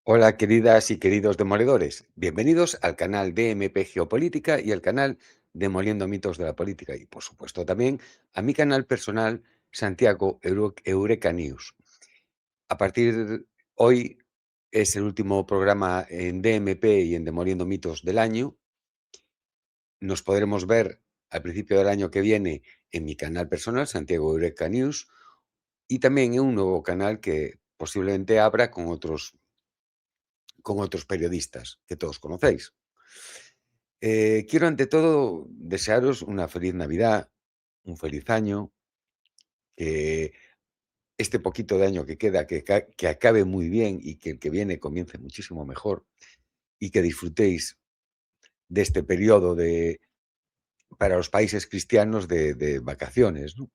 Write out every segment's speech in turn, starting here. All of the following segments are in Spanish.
Hola, queridas y queridos demoledores. Bienvenidos al canal DMP Geopolítica y al canal Demoliendo Mitos de la Política. Y, por supuesto, también a mi canal personal, Santiago Eureka News. A partir de hoy es el último programa en DMP y en Demoliendo Mitos del año. Nos podremos ver al principio del año que viene en mi canal personal, Santiago Eureka News, y también en un nuevo canal que posiblemente abra con otros periodistas que todos conocéis. Quiero ante todo desearos una feliz Navidad, un feliz año, que este poquito de año que queda, que acabe muy bien y que el que viene comience muchísimo mejor y que disfrutéis de este periodo para los países cristianos de vacaciones, ¿no?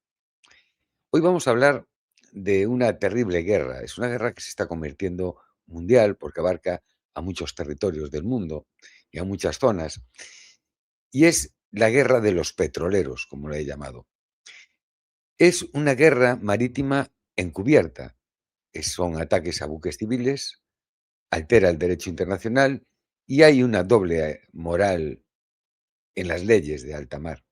Hoy vamos a hablar de una terrible guerra. Es una guerra que se está convirtiendo mundial porque abarca a muchos territorios del mundo y a muchas zonas. Y es la guerra de los petroleros, como la he llamado. Es una guerra marítima encubierta. Son ataques a buques civiles, altera el derecho internacional y hay una doble moral en las leyes de alta mar.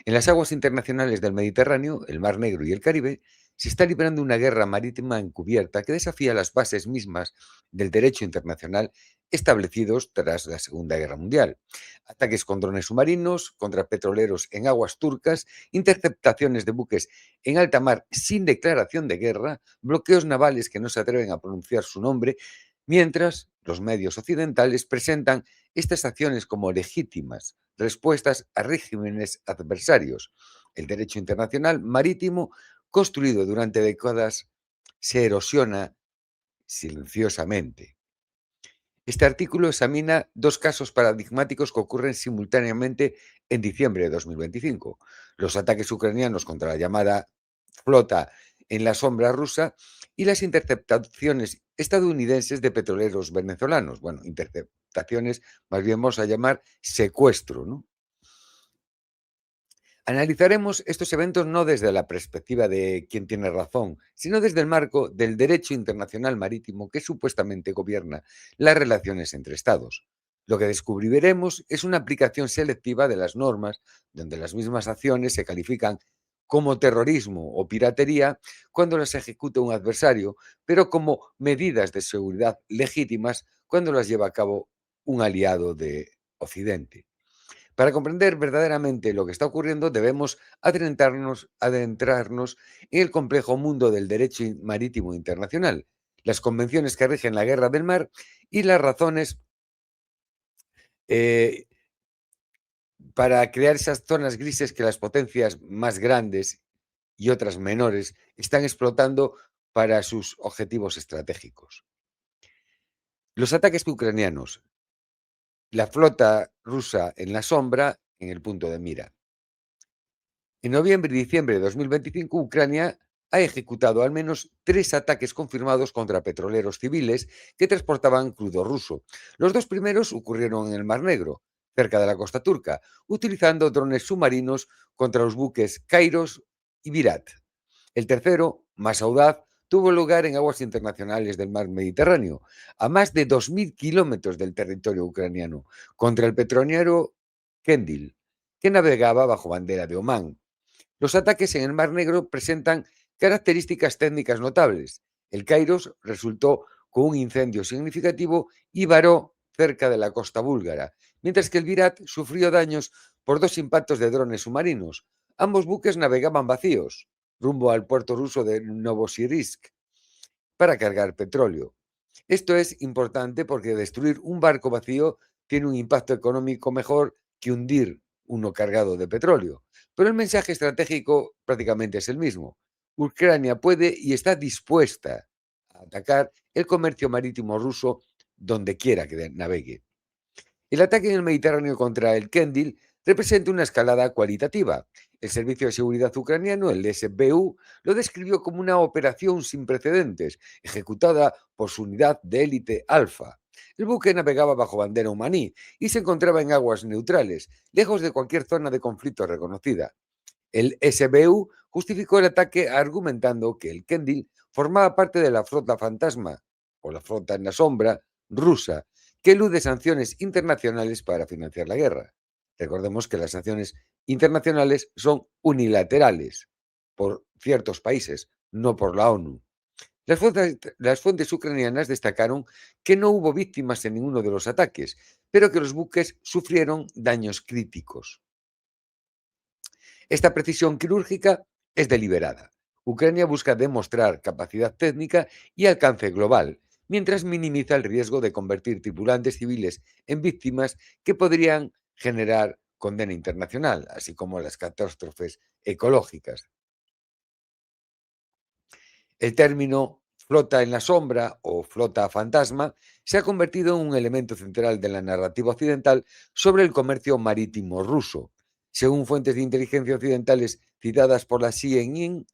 En las aguas internacionales del Mediterráneo, el Mar Negro y el Caribe, se está librando una guerra marítima encubierta que desafía las bases mismas del derecho internacional establecidos tras la Segunda Guerra Mundial. Ataques con drones submarinos, contra petroleros en aguas turcas, interceptaciones de buques en alta mar sin declaración de guerra, bloqueos navales que no se atreven a pronunciar su nombre, mientras los medios occidentales presentan estas acciones como legítimas respuestas a regímenes adversarios. El derecho internacional marítimo, construido durante décadas, se erosiona silenciosamente. Este artículo examina dos casos paradigmáticos que ocurren simultáneamente en diciembre de 2025. Los ataques ucranianos contra la llamada flota en la sombra rusa y las interceptaciones estadounidenses de petroleros venezolanos. Bueno, interceptaciones, más bien vamos a llamar secuestro, ¿no? Analizaremos estos eventos no desde la perspectiva de quién tiene razón, sino desde el marco del derecho internacional marítimo que supuestamente gobierna las relaciones entre Estados. Lo que descubriremos es una aplicación selectiva de las normas, donde las mismas acciones se califican como terrorismo o piratería cuando las ejecuta un adversario, pero como medidas de seguridad legítimas cuando las lleva a cabo un aliado de Occidente. Para comprender verdaderamente lo que está ocurriendo, debemos adentrarnos en el complejo mundo del derecho marítimo internacional, las convenciones que rigen la guerra del mar y las razones eh, para crear esas zonas grises que las potencias más grandes y otras menores están explotando para sus objetivos estratégicos. Los ataques ucranianos, la flota rusa en la sombra, en el punto de mira. En noviembre y diciembre de 2025, Ucrania ha ejecutado al menos 3 ataques confirmados contra petroleros civiles que transportaban crudo ruso. Los dos primeros ocurrieron en el Mar Negro, cerca de la costa turca, utilizando drones submarinos contra los buques Kairos y Virat. El tercero, más audaz, tuvo lugar en aguas internacionales del mar Mediterráneo, a más de 2.000 kilómetros del territorio ucraniano, contra el petrolero Kendil, que navegaba bajo bandera de Omán. Los ataques en el Mar Negro presentan características técnicas notables. El Kairos resultó con un incendio significativo y varó cerca de la costa búlgara, mientras que el Virat sufrió daños por 2 impactos de drones submarinos. Ambos buques navegaban vacíos, rumbo al puerto ruso de Novosibirsk, para cargar petróleo. Esto es importante porque destruir un barco vacío tiene un impacto económico mejor que hundir uno cargado de petróleo. Pero el mensaje estratégico prácticamente es el mismo. Ucrania puede y está dispuesta a atacar el comercio marítimo ruso donde quiera que navegue. El ataque en el Mediterráneo contra el Kendil representa una escalada cualitativa. El Servicio de Seguridad ucraniano, el SBU, lo describió como una operación sin precedentes, ejecutada por su unidad de élite Alfa. El buque navegaba bajo bandera humaní y se encontraba en aguas neutrales, lejos de cualquier zona de conflicto reconocida. El SBU justificó el ataque argumentando que el Kendil formaba parte de la flota fantasma o la flota en la sombra rusa, que elude sanciones internacionales para financiar la guerra. Recordemos que las sanciones internacionales son unilaterales por ciertos países, no por la ONU. Las fuentes ucranianas destacaron que no hubo víctimas en ninguno de los ataques, pero que los buques sufrieron daños críticos. Esta precisión quirúrgica es deliberada. Ucrania busca demostrar capacidad técnica y alcance global, mientras minimiza el riesgo de convertir tripulantes civiles en víctimas que podrían generar condena internacional, así como las catástrofes ecológicas. El término flota en la sombra o flota fantasma se ha convertido en un elemento central de la narrativa occidental sobre el comercio marítimo ruso. Según fuentes de inteligencia occidentales citadas por la CNN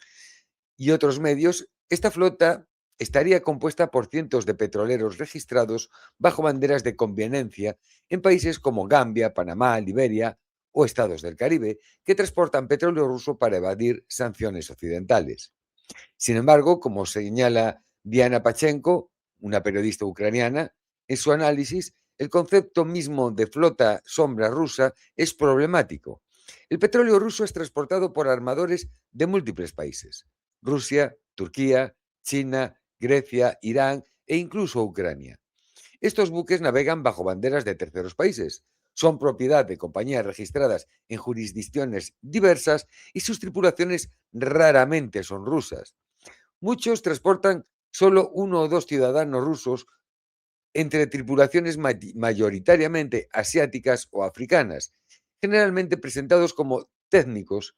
y otros medios, esta flota estaría compuesta por cientos de petroleros registrados bajo banderas de conveniencia en países como Gambia, Panamá, Liberia o estados del Caribe, que transportan petróleo ruso para evadir sanciones occidentales. Sin embargo, como señala Diana Pachenko, una periodista ucraniana, en su análisis, el concepto mismo de flota sombra rusa es problemático. El petróleo ruso es transportado por armadores de múltiples países: Rusia, Turquía, China, Grecia, Irán e incluso Ucrania. Estos buques navegan bajo banderas de terceros países, son propiedad de compañías registradas en jurisdicciones diversas y sus tripulaciones raramente son rusas. Muchos transportan solo uno o dos ciudadanos rusos entre tripulaciones mayoritariamente asiáticas o africanas, generalmente presentados como técnicos,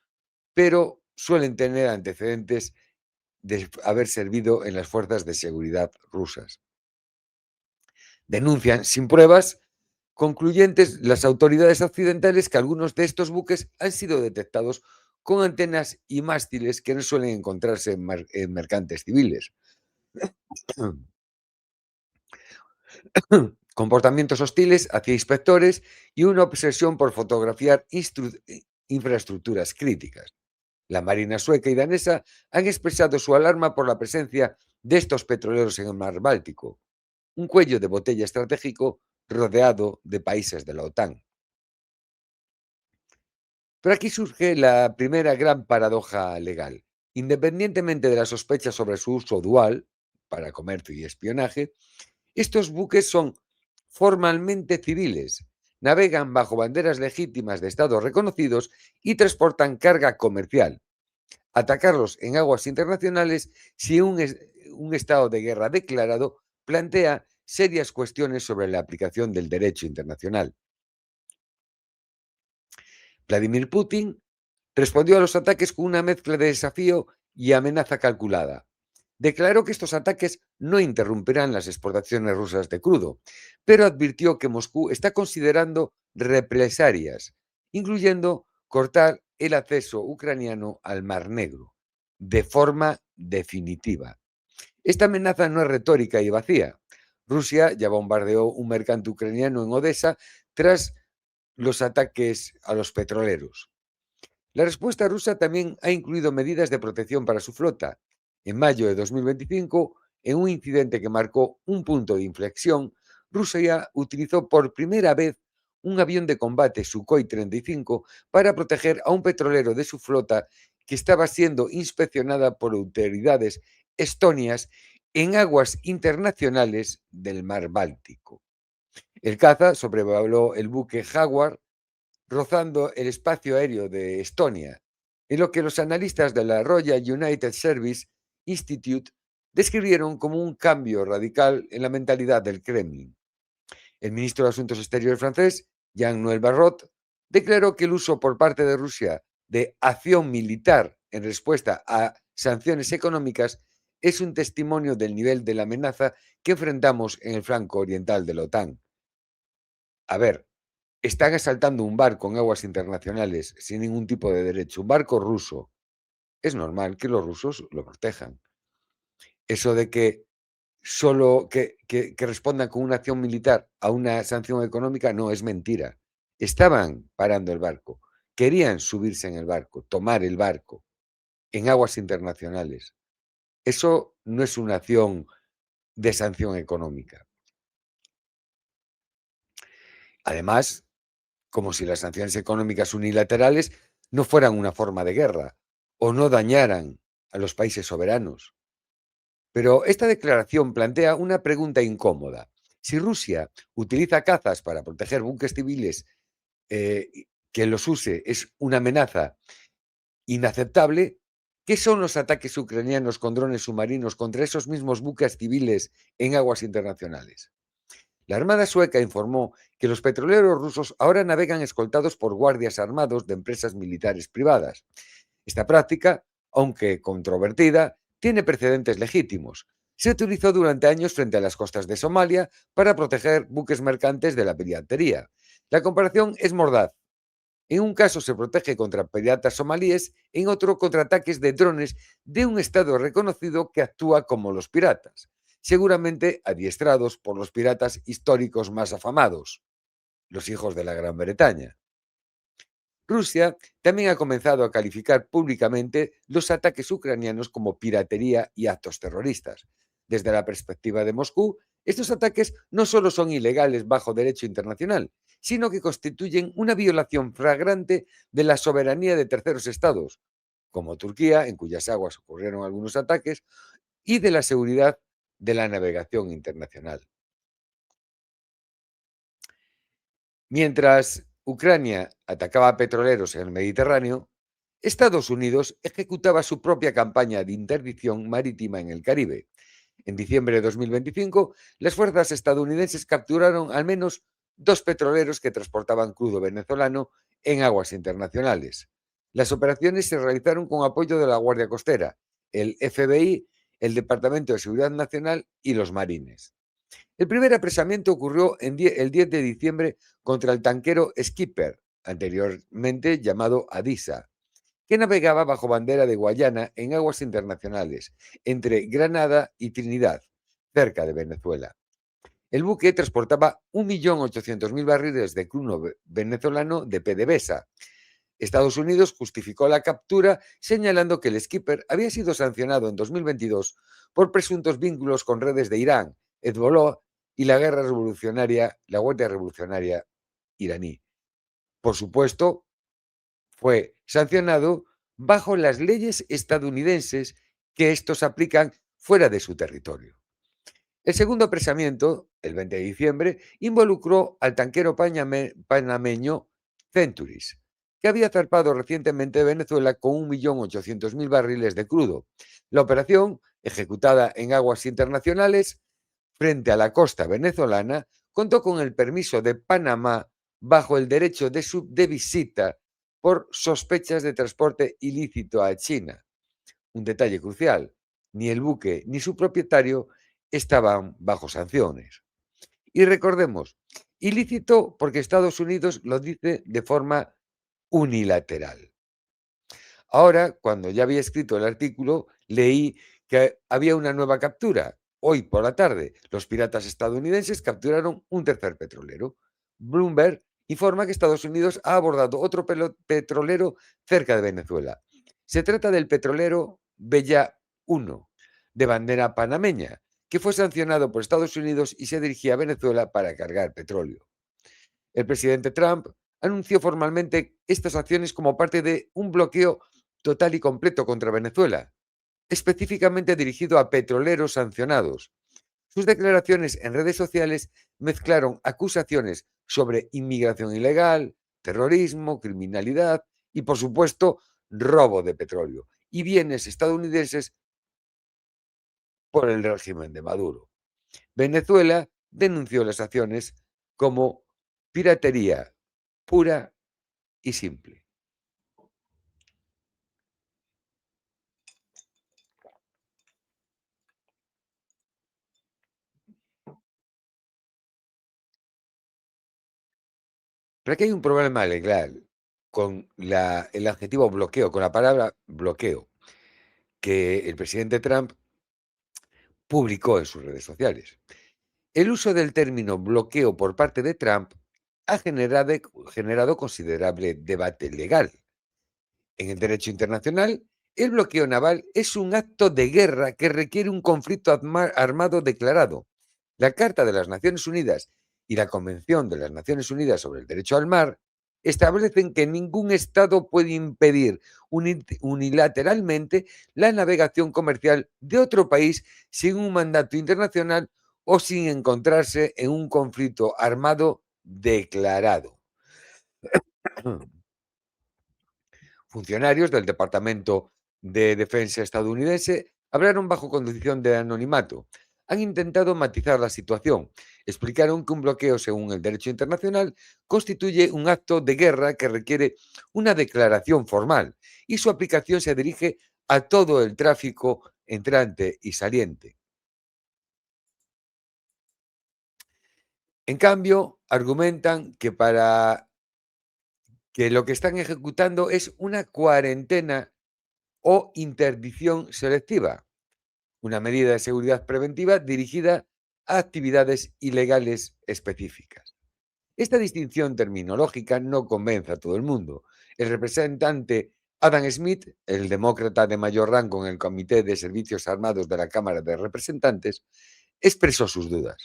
pero suelen tener antecedentes de haber servido en las fuerzas de seguridad rusas. Denuncian sin pruebas concluyentes las autoridades occidentales que algunos de estos buques han sido detectados con antenas y mástiles que no suelen encontrarse en mercantes civiles. Comportamientos hostiles hacia inspectores y una obsesión por fotografiar infraestructuras críticas. La Marina sueca y danesa han expresado su alarma por la presencia de estos petroleros en el mar Báltico, un cuello de botella estratégico rodeado de países de la OTAN. Pero aquí surge la primera gran paradoja legal. Independientemente de las sospechas sobre su uso dual, para comercio y espionaje, estos buques son formalmente civiles, navegan bajo banderas legítimas de estados reconocidos y transportan carga comercial. Atacarlos en aguas internacionales si un estado de guerra declarado plantea serias cuestiones sobre la aplicación del derecho internacional. Vladimir Putin respondió a los ataques con una mezcla de desafío y amenaza calculada. Declaró que estos ataques no interrumpirán las exportaciones rusas de crudo, pero advirtió que Moscú está considerando represalias, incluyendo cortar el acceso ucraniano al Mar Negro, de forma definitiva. Esta amenaza no es retórica y vacía. Rusia ya bombardeó un mercante ucraniano en Odessa tras los ataques a los petroleros. La respuesta rusa también ha incluido medidas de protección para su flota. En mayo de 2025, en un incidente que marcó un punto de inflexión, Rusia utilizó por primera vez un avión de combate Sukhoi 35 para proteger a un petrolero de su flota que estaba siendo inspeccionada por autoridades estonias en aguas internacionales del mar Báltico. El caza sobrevoló el buque Jaguar rozando el espacio aéreo de Estonia, en lo que los analistas de la Royal United Service Institute describieron como un cambio radical en la mentalidad del Kremlin. El ministro de Asuntos Exteriores francés, Jean-Noël Barrot, declaró que el uso por parte de Rusia de acción militar en respuesta a sanciones económicas es un testimonio del nivel de la amenaza que enfrentamos en el flanco oriental de la OTAN. A ver, están asaltando un barco en aguas internacionales sin ningún tipo de derecho, un barco ruso. Es normal que los rusos lo protejan. Eso de que solo que respondan con una acción militar a una sanción económica, no, es mentira. Estaban parando el barco, querían subirse en el barco, tomar el barco en aguas internacionales. Eso no es una acción de sanción económica. Además, como si las sanciones económicas unilaterales no fueran una forma de guerra o no dañaran a los países soberanos. Pero esta declaración plantea una pregunta incómoda. Si Rusia utiliza cazas para proteger buques civiles, que los use es una amenaza inaceptable, ¿qué son los ataques ucranianos con drones submarinos contra esos mismos buques civiles en aguas internacionales? La Armada sueca informó que los petroleros rusos ahora navegan escoltados por guardias armados de empresas militares privadas. Esta práctica, aunque controvertida, tiene precedentes legítimos. Se utilizó durante años frente a las costas de Somalia para proteger buques mercantes de la piratería. La comparación es mordaz. En un caso se protege contra piratas somalíes, en otro contra ataques de drones de un Estado reconocido que actúa como los piratas, seguramente adiestrados por los piratas históricos más afamados, los hijos de la Gran Bretaña. Rusia también ha comenzado a calificar públicamente los ataques ucranianos como piratería y actos terroristas. Desde la perspectiva de Moscú, estos ataques no solo son ilegales bajo derecho internacional, sino que constituyen una violación flagrante de la soberanía de terceros estados, como Turquía, en cuyas aguas ocurrieron algunos ataques, y de la seguridad de la navegación internacional. Mientras Ucrania atacaba a petroleros en el Mediterráneo, Estados Unidos ejecutaba su propia campaña de interdicción marítima en el Caribe. En diciembre de 2025, las fuerzas estadounidenses capturaron al menos dos petroleros que transportaban crudo venezolano en aguas internacionales. Las operaciones se realizaron con apoyo de la Guardia Costera, el FBI, el Departamento de Seguridad Nacional y los Marines. El primer apresamiento ocurrió el 10 de diciembre contra el tanquero Skipper, anteriormente llamado Adisa, que navegaba bajo bandera de Guayana en aguas internacionales, entre Granada y Trinidad, cerca de Venezuela. El buque transportaba 1.800.000 barriles de crudo venezolano de PDVSA. Estados Unidos justificó la captura señalando que el skipper había sido sancionado en 2022 por presuntos vínculos con redes de Irán, Hezbollah y la Guardia Revolucionaria iraní. Por supuesto, fue sancionado bajo las leyes estadounidenses que estos aplican fuera de su territorio. El segundo apresamiento, el 20 de diciembre, involucró al tanquero panameño Centuris, que había zarpado recientemente de Venezuela con 1.800.000 barriles de crudo. La operación, ejecutada en aguas internacionales frente a la costa venezolana, contó con el permiso de Panamá bajo el derecho de visita por sospechas de transporte ilícito a China. Un detalle crucial, ni el buque ni su propietario estaban bajo sanciones. Y recordemos, ilícito porque Estados Unidos lo dice de forma unilateral. Ahora, cuando ya había escrito el artículo, leí que había una nueva captura. Hoy por la tarde, los piratas estadounidenses capturaron un tercer petrolero. Bloomberg informa que Estados Unidos ha abordado otro petrolero cerca de Venezuela. Se trata del petrolero Bella 1, de bandera panameña, que fue sancionado por Estados Unidos y se dirigía a Venezuela para cargar petróleo. El presidente Trump anunció formalmente estas acciones como parte de un bloqueo total y completo contra Venezuela, específicamente dirigido a petroleros sancionados. Sus declaraciones en redes sociales mezclaron acusaciones sobre inmigración ilegal, terrorismo, criminalidad y, por supuesto, robo de petróleo y bienes estadounidenses por el régimen de Maduro. Venezuela denunció las acciones como piratería pura y simple. Pero aquí hay un problema legal con el adjetivo bloqueo, con la palabra bloqueo, que el presidente Trump publicó en sus redes sociales. El uso del término bloqueo por parte de Trump ha generado considerable debate legal. En el derecho internacional, El bloqueo naval es un acto de guerra que requiere un conflicto armado declarado. La Carta de las Naciones Unidas y la Convención de las Naciones Unidas sobre el Derecho al Mar establecen que ningún Estado puede impedir unilateralmente la navegación comercial de otro país sin un mandato internacional o sin encontrarse en un conflicto armado declarado. Funcionarios del Departamento de Defensa estadounidense hablaron bajo condición de anonimato. Han intentado matizar la situación. Explicaron que un bloqueo, según el derecho internacional, constituye un acto de guerra que requiere una declaración formal y su aplicación se dirige a todo el tráfico entrante y saliente. En cambio, argumentan que para que lo que están ejecutando es una cuarentena o interdicción selectiva, una medida de seguridad preventiva dirigida a actividades ilegales específicas. Esta distinción terminológica no convence a todo el mundo. El representante Adam Smith, el demócrata de mayor rango en el Comité de Servicios Armados de la Cámara de Representantes, expresó sus dudas.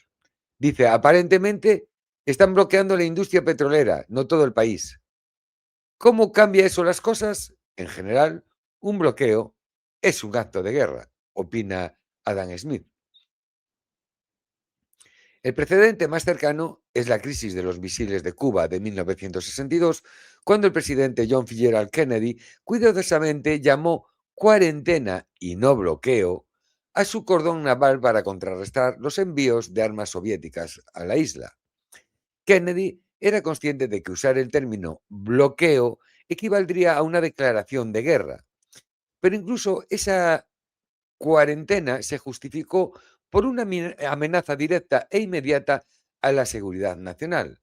Dice, aparentemente están bloqueando la industria petrolera, no todo el país. ¿Cómo cambia eso las cosas? En general, un bloqueo es un acto de guerra, opina Adam Smith. El precedente más cercano es la crisis de los misiles de Cuba de 1962, cuando el presidente John Fitzgerald Kennedy cuidadosamente llamó cuarentena y no bloqueo a su cordón naval para contrarrestar los envíos de armas soviéticas a la isla. Kennedy era consciente de que usar el término bloqueo equivaldría a una declaración de guerra, pero incluso esa cuarentena se justificó por una amenaza directa e inmediata a la seguridad nacional.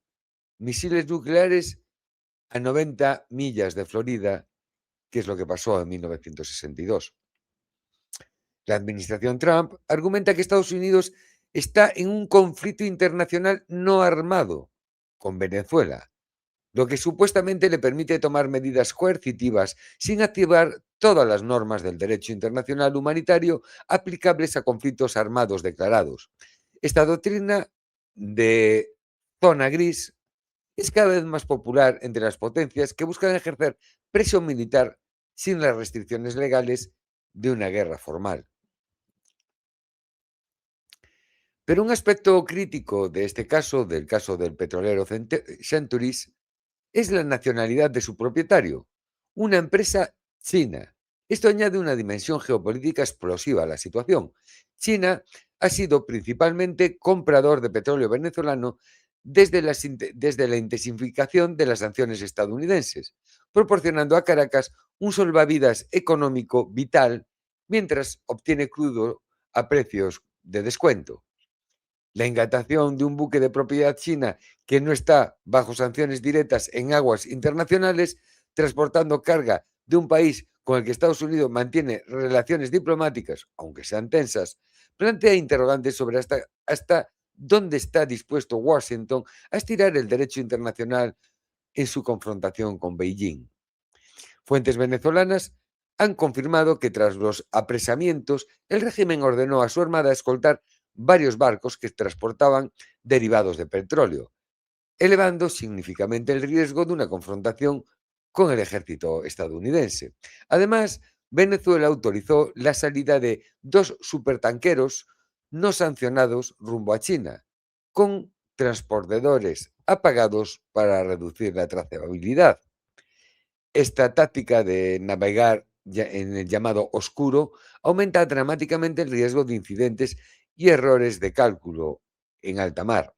Misiles nucleares a 90 millas de Florida, que es lo que pasó en 1962. La administración Trump argumenta que Estados Unidos está en un conflicto internacional no armado con Venezuela, lo que supuestamente le permite tomar medidas coercitivas sin activar todas las normas del derecho internacional humanitario aplicables a conflictos armados declarados. Esta doctrina de zona gris es cada vez más popular entre las potencias que buscan ejercer presión militar sin las restricciones legales de una guerra formal. Pero un aspecto crítico de este caso, del caso del petrolero Centuries, es la nacionalidad de su propietario, una empresa china. Esto añade una dimensión geopolítica explosiva a la situación. China ha sido principalmente comprador de petróleo venezolano desde la intensificación de las sanciones estadounidenses, proporcionando a Caracas un salvavidas económico vital mientras obtiene crudo a precios de descuento. La ingatación de un buque de propiedad china que no está bajo sanciones directas en aguas internacionales, transportando carga de un país con el que Estados Unidos mantiene relaciones diplomáticas, aunque sean tensas, plantea interrogantes sobre hasta dónde está dispuesto Washington a estirar el derecho internacional en su confrontación con Beijing. Fuentes venezolanas han confirmado que tras los apresamientos, el régimen ordenó a su armada escoltar varios barcos que transportaban derivados de petróleo, elevando significativamente el riesgo de una confrontación con el ejército estadounidense. Además, Venezuela autorizó la salida de dos supertanqueros no sancionados rumbo a China, con transportadores apagados para reducir la trazabilidad. Esta táctica de navegar en el llamado oscuro aumenta dramáticamente el riesgo de incidentes y errores de cálculo en alta mar.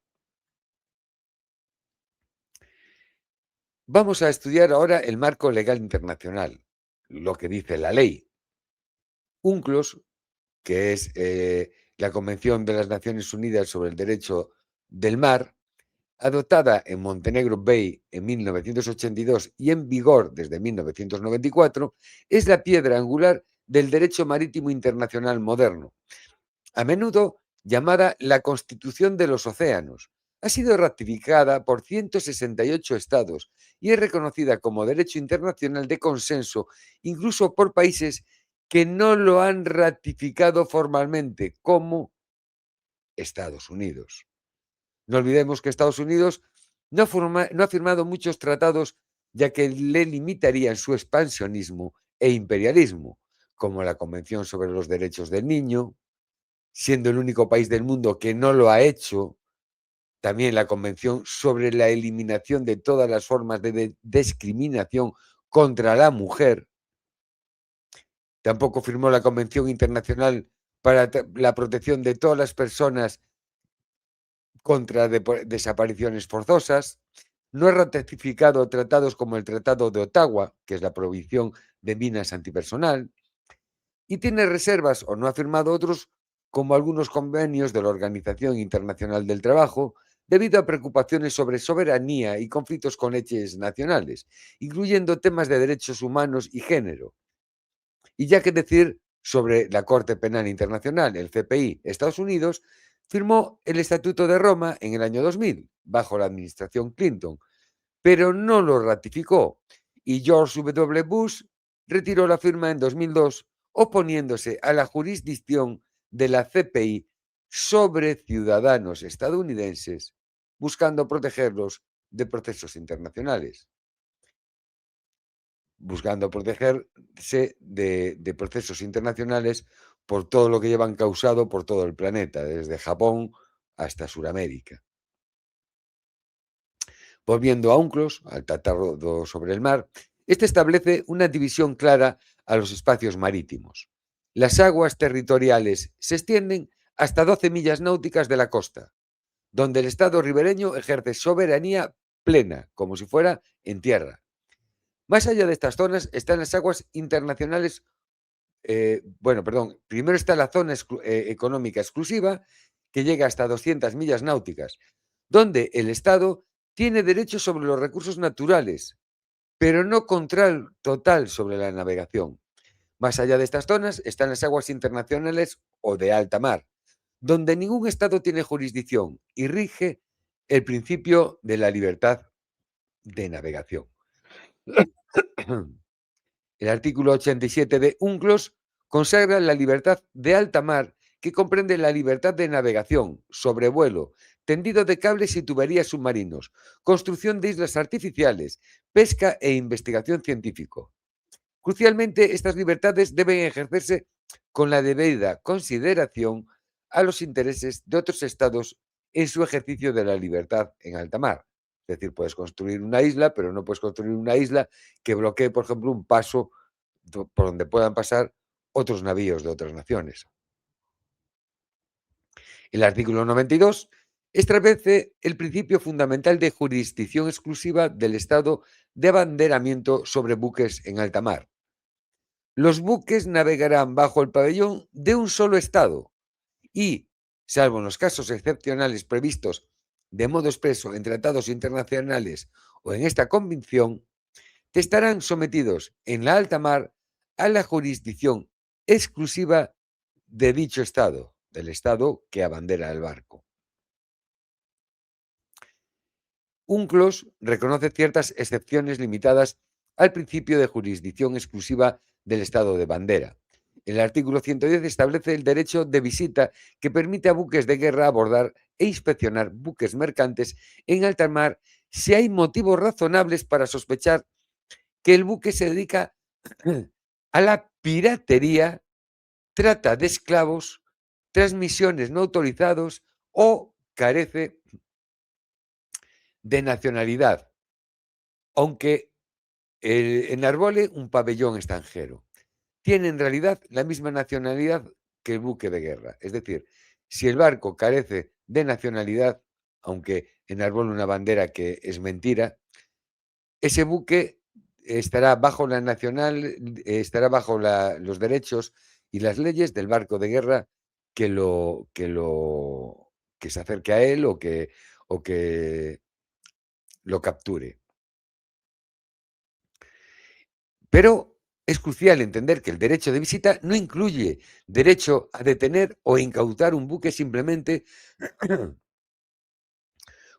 Vamos a estudiar ahora el marco legal internacional, lo que dice la ley. UNCLOS, que es la Convención de las Naciones Unidas sobre el Derecho del Mar, adoptada en Montenegro Bay en 1982 y en vigor desde 1994, es la piedra angular del derecho marítimo internacional moderno, a menudo llamada la Constitución de los Océanos. Ha sido ratificada por 168 estados y es reconocida como derecho internacional de consenso incluso por países que no lo han ratificado formalmente, como Estados Unidos. No olvidemos que Estados Unidos no ha firmado muchos tratados, ya que le limitarían su expansionismo e imperialismo, como la Convención sobre los Derechos del Niño, siendo el único país del mundo que no lo ha hecho, también la Convención sobre la eliminación de todas las formas de discriminación contra la mujer, tampoco firmó la Convención Internacional para la protección de todas las personas contra desapariciones forzosas, no ha ratificado tratados como el Tratado de Ottawa, que es la prohibición de minas antipersonal, y tiene reservas o no ha firmado otros, como algunos convenios de la Organización Internacional del Trabajo, debido a preocupaciones sobre soberanía y conflictos con leyes nacionales, incluyendo temas de derechos humanos y género. Y ya que decir sobre la Corte Penal Internacional, el CPI, Estados Unidos, firmó el Estatuto de Roma en el año 2000, bajo la administración Clinton, pero no lo ratificó. Y George W. Bush retiró la firma en 2002, oponiéndose a la jurisdicción de la CPI sobre ciudadanos estadounidenses, buscando protegerlos de procesos internacionales, buscando protegerse de procesos internacionales por todo lo que llevan causado por todo el planeta, desde Japón hasta Suramérica. Volviendo a UNCLOS, al Tratado sobre el Mar, este establece una división clara a los espacios marítimos. Las aguas territoriales se extienden hasta 12 millas náuticas de la costa, donde el Estado ribereño ejerce soberanía plena, como si fuera en tierra. Más allá de estas zonas están las aguas internacionales. Primero está la zona económica exclusiva, que llega hasta 200 millas náuticas, donde el Estado tiene derecho sobre los recursos naturales, pero no control total sobre la navegación. Más allá de estas zonas están las aguas internacionales o de alta mar, donde ningún Estado tiene jurisdicción y rige el principio de la libertad de navegación. El artículo 87 de UNCLOS consagra la libertad de alta mar, que comprende la libertad de navegación, sobrevuelo, tendido de cables y tuberías submarinos, construcción de islas artificiales, pesca e investigación científico. Crucialmente, estas libertades deben ejercerse con la debida consideración a los intereses de otros estados en su ejercicio de la libertad en alta mar. Es decir, puedes construir una isla, pero no puedes construir una isla que bloquee, por ejemplo, un paso por donde puedan pasar otros navíos de otras naciones. El artículo 92 establece el principio fundamental de jurisdicción exclusiva del Estado de abanderamiento sobre buques en alta mar. Los buques navegarán bajo el pabellón de un solo Estado y, salvo en los casos excepcionales previstos de modo expreso en tratados internacionales o en esta convención, estarán sometidos en la alta mar a la jurisdicción exclusiva de dicho Estado, del Estado que abandera el barco. UNCLOS reconoce ciertas excepciones limitadas al principio de jurisdicción exclusiva del Estado de bandera. El artículo 110 establece el derecho de visita, que permite a buques de guerra abordar e inspeccionar buques mercantes en alta mar si hay motivos razonables para sospechar que el buque se dedica a la piratería, trata de esclavos, transmisiones no autorizados o carece de nacionalidad, aunque enarbole un pabellón extranjero. Tiene en realidad la misma nacionalidad que el buque de guerra. Es decir, si el barco carece de nacionalidad, aunque enarbole una bandera que es mentira, ese buque estará bajo la nacional, estará bajo los derechos y las leyes del barco de guerra que se acerque a él o que lo capture. Pero es crucial entender que el derecho de visita no incluye derecho a detener o incautar un buque simplemente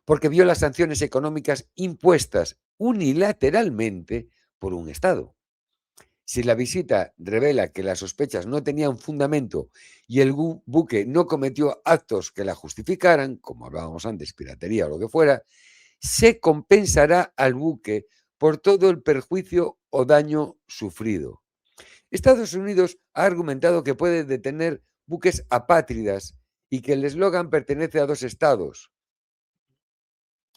porque viola sanciones económicas impuestas unilateralmente por un Estado. Si la visita revela que las sospechas no tenían fundamento y el buque no cometió actos que la justificaran, como hablábamos antes, piratería o lo que fuera, se compensará al buque por todo el perjuicio o daño sufrido. Estados Unidos ha argumentado que puede detener buques apátridas y que el eslogan pertenece a dos estados,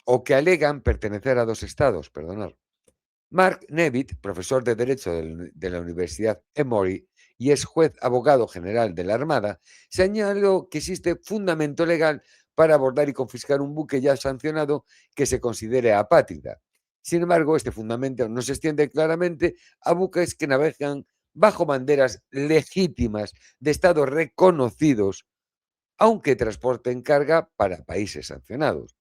o que alegan pertenecer a dos estados, perdonad. Mark Nevitt, profesor de Derecho de la Universidad Emory y ex juez abogado general de la Armada, señaló que existe fundamento legal para abordar y confiscar un buque ya sancionado que se considere apátrida. Sin embargo, este fundamento no se extiende claramente a buques que navegan bajo banderas legítimas de estados reconocidos, aunque transporten carga para países sancionados.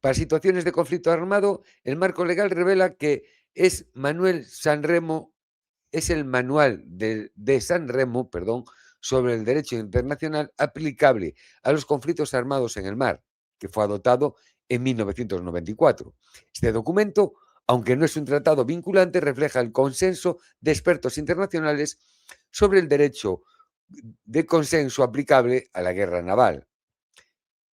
Para situaciones de conflicto armado, el marco legal revela que es Manuel Sanremo, es el manual de San Remo, perdón, sobre el derecho internacional aplicable a los conflictos armados en el mar, que fue adoptado en 1994. Este documento, aunque no es un tratado vinculante, refleja el consenso de expertos internacionales sobre el derecho de consenso aplicable a la guerra naval.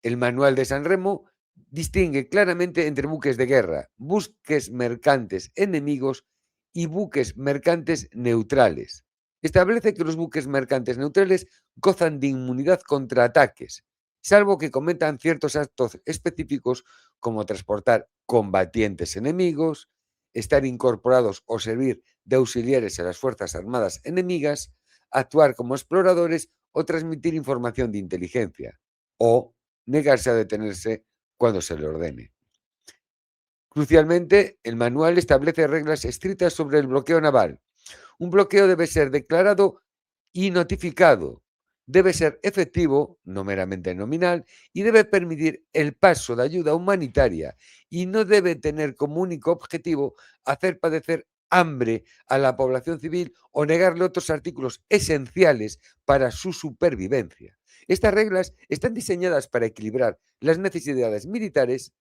El manual de San Remo distingue claramente entre buques de guerra, buques mercantes enemigos y buques mercantes neutrales. Establece que los buques mercantes neutrales gozan de inmunidad contra ataques, salvo que cometan ciertos actos específicos como transportar combatientes enemigos, estar incorporados o servir de auxiliares a las Fuerzas Armadas enemigas, actuar como exploradores o transmitir información de inteligencia, o negarse a detenerse cuando se le ordene. Crucialmente, el manual establece reglas estrictas sobre el bloqueo naval. Un bloqueo debe ser declarado y notificado, debe ser efectivo, no meramente nominal, y debe permitir el paso de ayuda humanitaria y no debe tener como único objetivo hacer padecer hambre a la población civil o negarle otros artículos esenciales para su supervivencia. Estas reglas están diseñadas para equilibrar las necesidades militares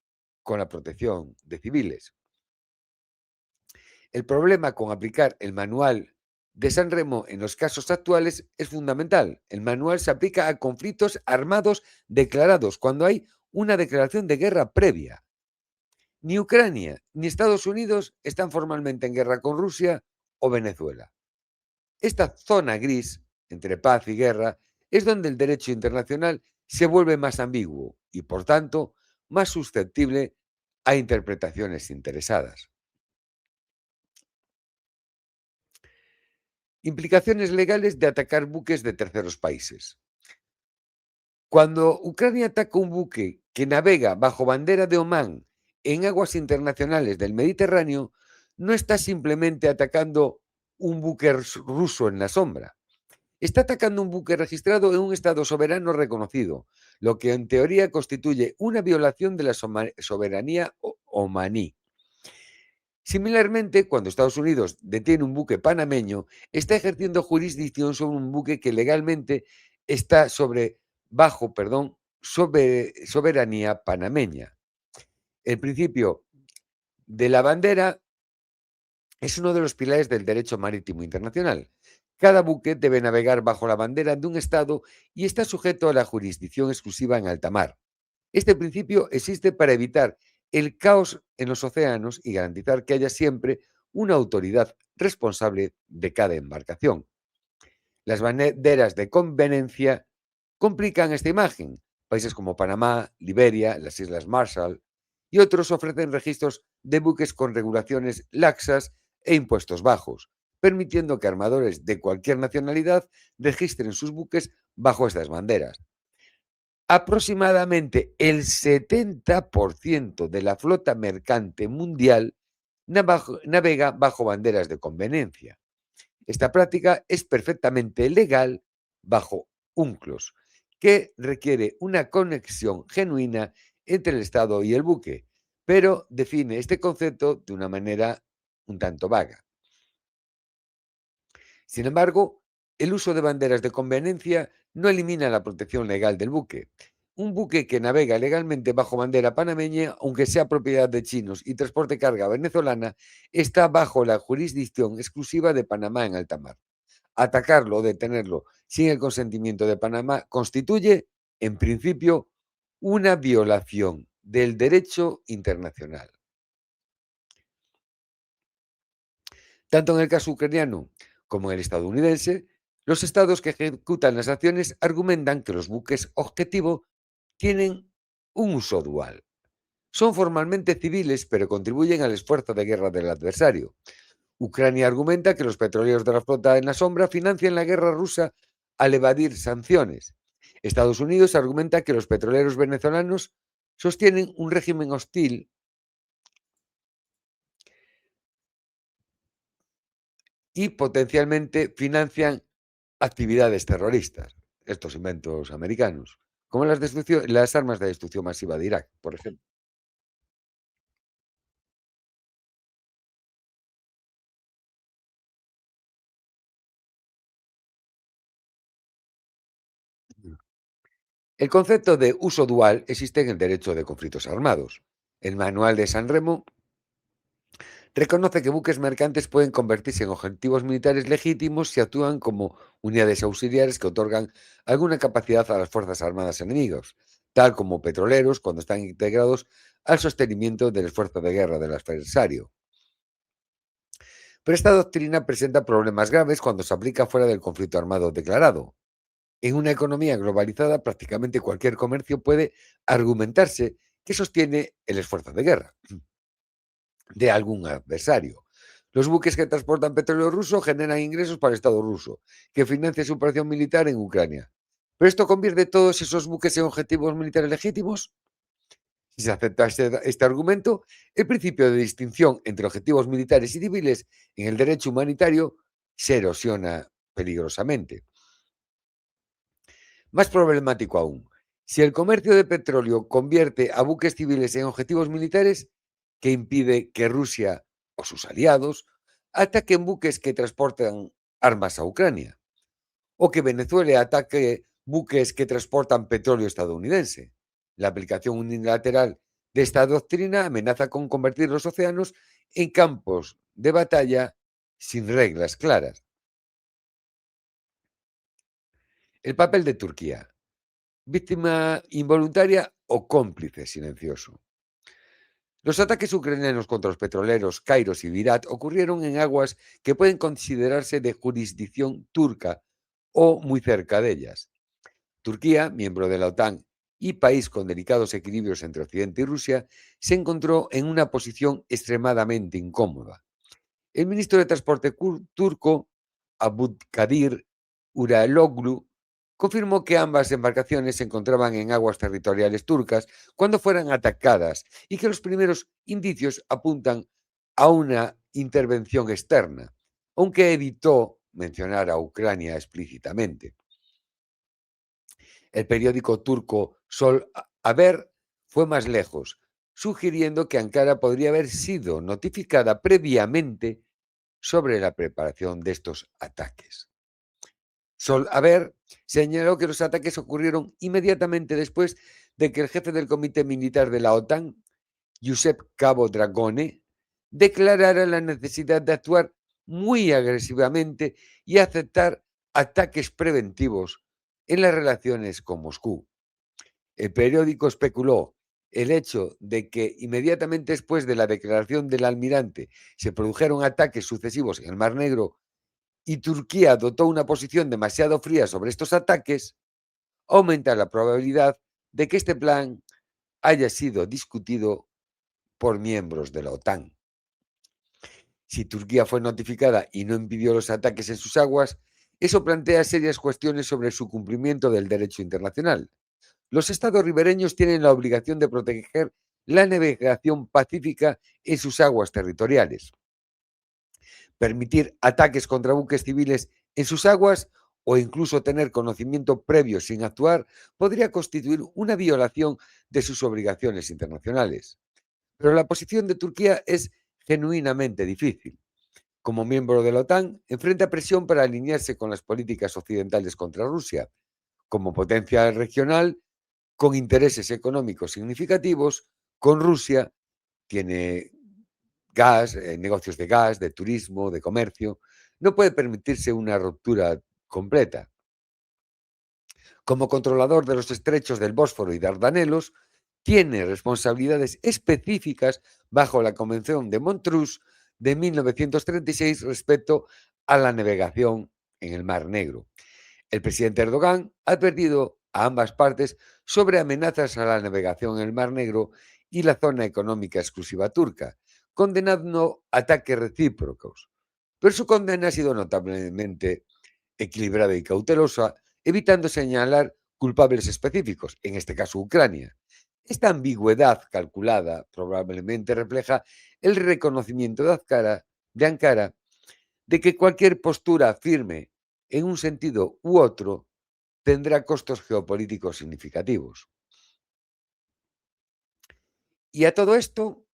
con la protección de civiles. El problema con aplicar el manual de San Remo en los casos actuales es fundamental. El manual se aplica a conflictos armados declarados cuando hay una declaración de guerra previa. Ni Ucrania ni Estados Unidos están formalmente en guerra con Rusia o Venezuela. Esta zona gris entre paz y guerra es donde el derecho internacional se vuelve más ambiguo y, por tanto, más susceptible a interpretaciones interesadas. Implicaciones legales de atacar buques de terceros países. Cuando Ucrania ataca un buque que navega bajo bandera de Omán en aguas internacionales del Mediterráneo, no está simplemente atacando un buque ruso en la sombra. Está atacando un buque registrado en un Estado soberano reconocido, lo que en teoría constituye una violación de la soberanía omaní. Similarmente, cuando Estados Unidos detiene un buque panameño, está ejerciendo jurisdicción sobre un buque que legalmente está bajo soberanía panameña. El principio de la bandera es uno de los pilares del derecho marítimo internacional. Cada buque debe navegar bajo la bandera de un Estado y está sujeto a la jurisdicción exclusiva en alta mar. Este principio existe para evitar el caos en los océanos y garantizar que haya siempre una autoridad responsable de cada embarcación. Las banderas de conveniencia complican esta imagen. Países como Panamá, Liberia, las Islas Marshall y otros ofrecen registros de buques con regulaciones laxas e impuestos bajos, permitiendo que armadores de cualquier nacionalidad registren sus buques bajo estas banderas. Aproximadamente el 70% de la flota mercante mundial navega bajo banderas de conveniencia. Esta práctica es perfectamente legal bajo UNCLOS, que requiere una conexión genuina entre el Estado y el buque, pero define este concepto de una manera un tanto vaga. Sin embargo, el uso de banderas de conveniencia no elimina la protección legal del buque. un buque que navega legalmente bajo bandera panameña, aunque sea propiedad de chinos y transporte carga venezolana, está bajo la jurisdicción exclusiva de Panamá en alta mar. Atacarlo o detenerlo sin el consentimiento de Panamá constituye, en principio, una violación del derecho internacional. Tanto en el caso ucraniano como en el estadounidense, los estados que ejecutan las acciones argumentan que los buques objetivo tienen un uso dual. Son formalmente civiles, pero contribuyen al esfuerzo de guerra del adversario. Ucrania argumenta que los petroleros de la flota en la sombra financian la guerra rusa al evadir sanciones. Estados Unidos argumenta que los petroleros venezolanos sostienen un régimen hostil y potencialmente financian actividades terroristas, estos inventos americanos, como las armas de destrucción masiva de Irak, por ejemplo. El concepto de uso dual existe en el derecho de conflictos armados. El Manual de San Remo reconoce que buques mercantes pueden convertirse en objetivos militares legítimos si actúan como unidades auxiliares que otorgan alguna capacidad a las Fuerzas Armadas enemigas, tal como petroleros cuando están integrados al sostenimiento del esfuerzo de guerra del adversario. Pero esta doctrina presenta problemas graves cuando se aplica fuera del conflicto armado declarado. En una economía globalizada, prácticamente cualquier comercio puede argumentarse que sostiene el esfuerzo de guerra de algún adversario. Los buques que transportan petróleo ruso generan ingresos para el Estado ruso, que financia su operación militar en Ucrania. ¿Pero esto convierte todos esos buques en objetivos militares legítimos? Si se acepta este argumento, el principio de distinción entre objetivos militares y civiles en el derecho humanitario se erosiona peligrosamente. Más problemático aún, si el comercio de petróleo convierte a buques civiles en objetivos militares, ¿qué impide que Rusia o sus aliados ataquen buques que transportan armas a Ucrania? ¿O que Venezuela ataque buques que transportan petróleo estadounidense? La aplicación unilateral de esta doctrina amenaza con convertir los océanos en campos de batalla sin reglas claras. El papel de Turquía. Víctima involuntaria o cómplice silencioso. Los ataques ucranianos contra los petroleros Kairos y Virat ocurrieron en aguas que pueden considerarse de jurisdicción turca o muy cerca de ellas. Turquía, miembro de la OTAN y país con delicados equilibrios entre Occidente y Rusia, se encontró en una posición extremadamente incómoda. El ministro de Transporte turco, Abdülkadir Uraloglu, confirmó que ambas embarcaciones se encontraban en aguas territoriales turcas cuando fueran atacadas y que los primeros indicios apuntan a una intervención externa, aunque evitó mencionar a Ucrania explícitamente. El periódico turco Sol Haber fue más lejos, sugiriendo que Ankara podría haber sido notificada previamente sobre la preparación de estos ataques. Sol Haber señaló que los ataques ocurrieron inmediatamente después de que el jefe del Comité Militar de la OTAN, Josep Cabo Dragone, declarara la necesidad de actuar muy agresivamente y aceptar ataques preventivos en las relaciones con Moscú. El periódico especuló el hecho de que inmediatamente después de la declaración del almirante se produjeron ataques sucesivos en el Mar Negro y Turquía adoptó una posición demasiado fría sobre estos ataques, aumenta la probabilidad de que este plan haya sido discutido por miembros de la OTAN. Si Turquía fue notificada y no impidió los ataques en sus aguas, eso plantea serias cuestiones sobre su cumplimiento del derecho internacional. Los estados ribereños tienen la obligación de proteger la navegación pacífica en sus aguas territoriales. Permitir ataques contra buques civiles en sus aguas o incluso tener conocimiento previo sin actuar podría constituir una violación de sus obligaciones internacionales. Pero la posición de Turquía es genuinamente difícil. Como miembro de la OTAN, enfrenta presión para alinearse con las políticas occidentales contra Rusia. Como potencia regional, con intereses económicos significativos, con Rusia, tiene gas, negocios de gas, de turismo, de comercio, no puede permitirse una ruptura completa. Como controlador de los estrechos del Bósforo y Dardanelos, tiene responsabilidades específicas bajo la Convención de Montreux de 1936 respecto a la navegación en el Mar Negro. El presidente Erdogan ha advertido a ambas partes sobre amenazas a la navegación en el Mar Negro y la zona económica exclusiva turca, condenando ataques recíprocos. Pero su condena ha sido notablemente equilibrada y cautelosa, evitando señalar culpables específicos, en este caso Ucrania. Esta ambigüedad calculada probablemente refleja el reconocimiento de Ankara de que cualquier postura firme en un sentido u otro tendrá costos geopolíticos significativos. Y a todo esto,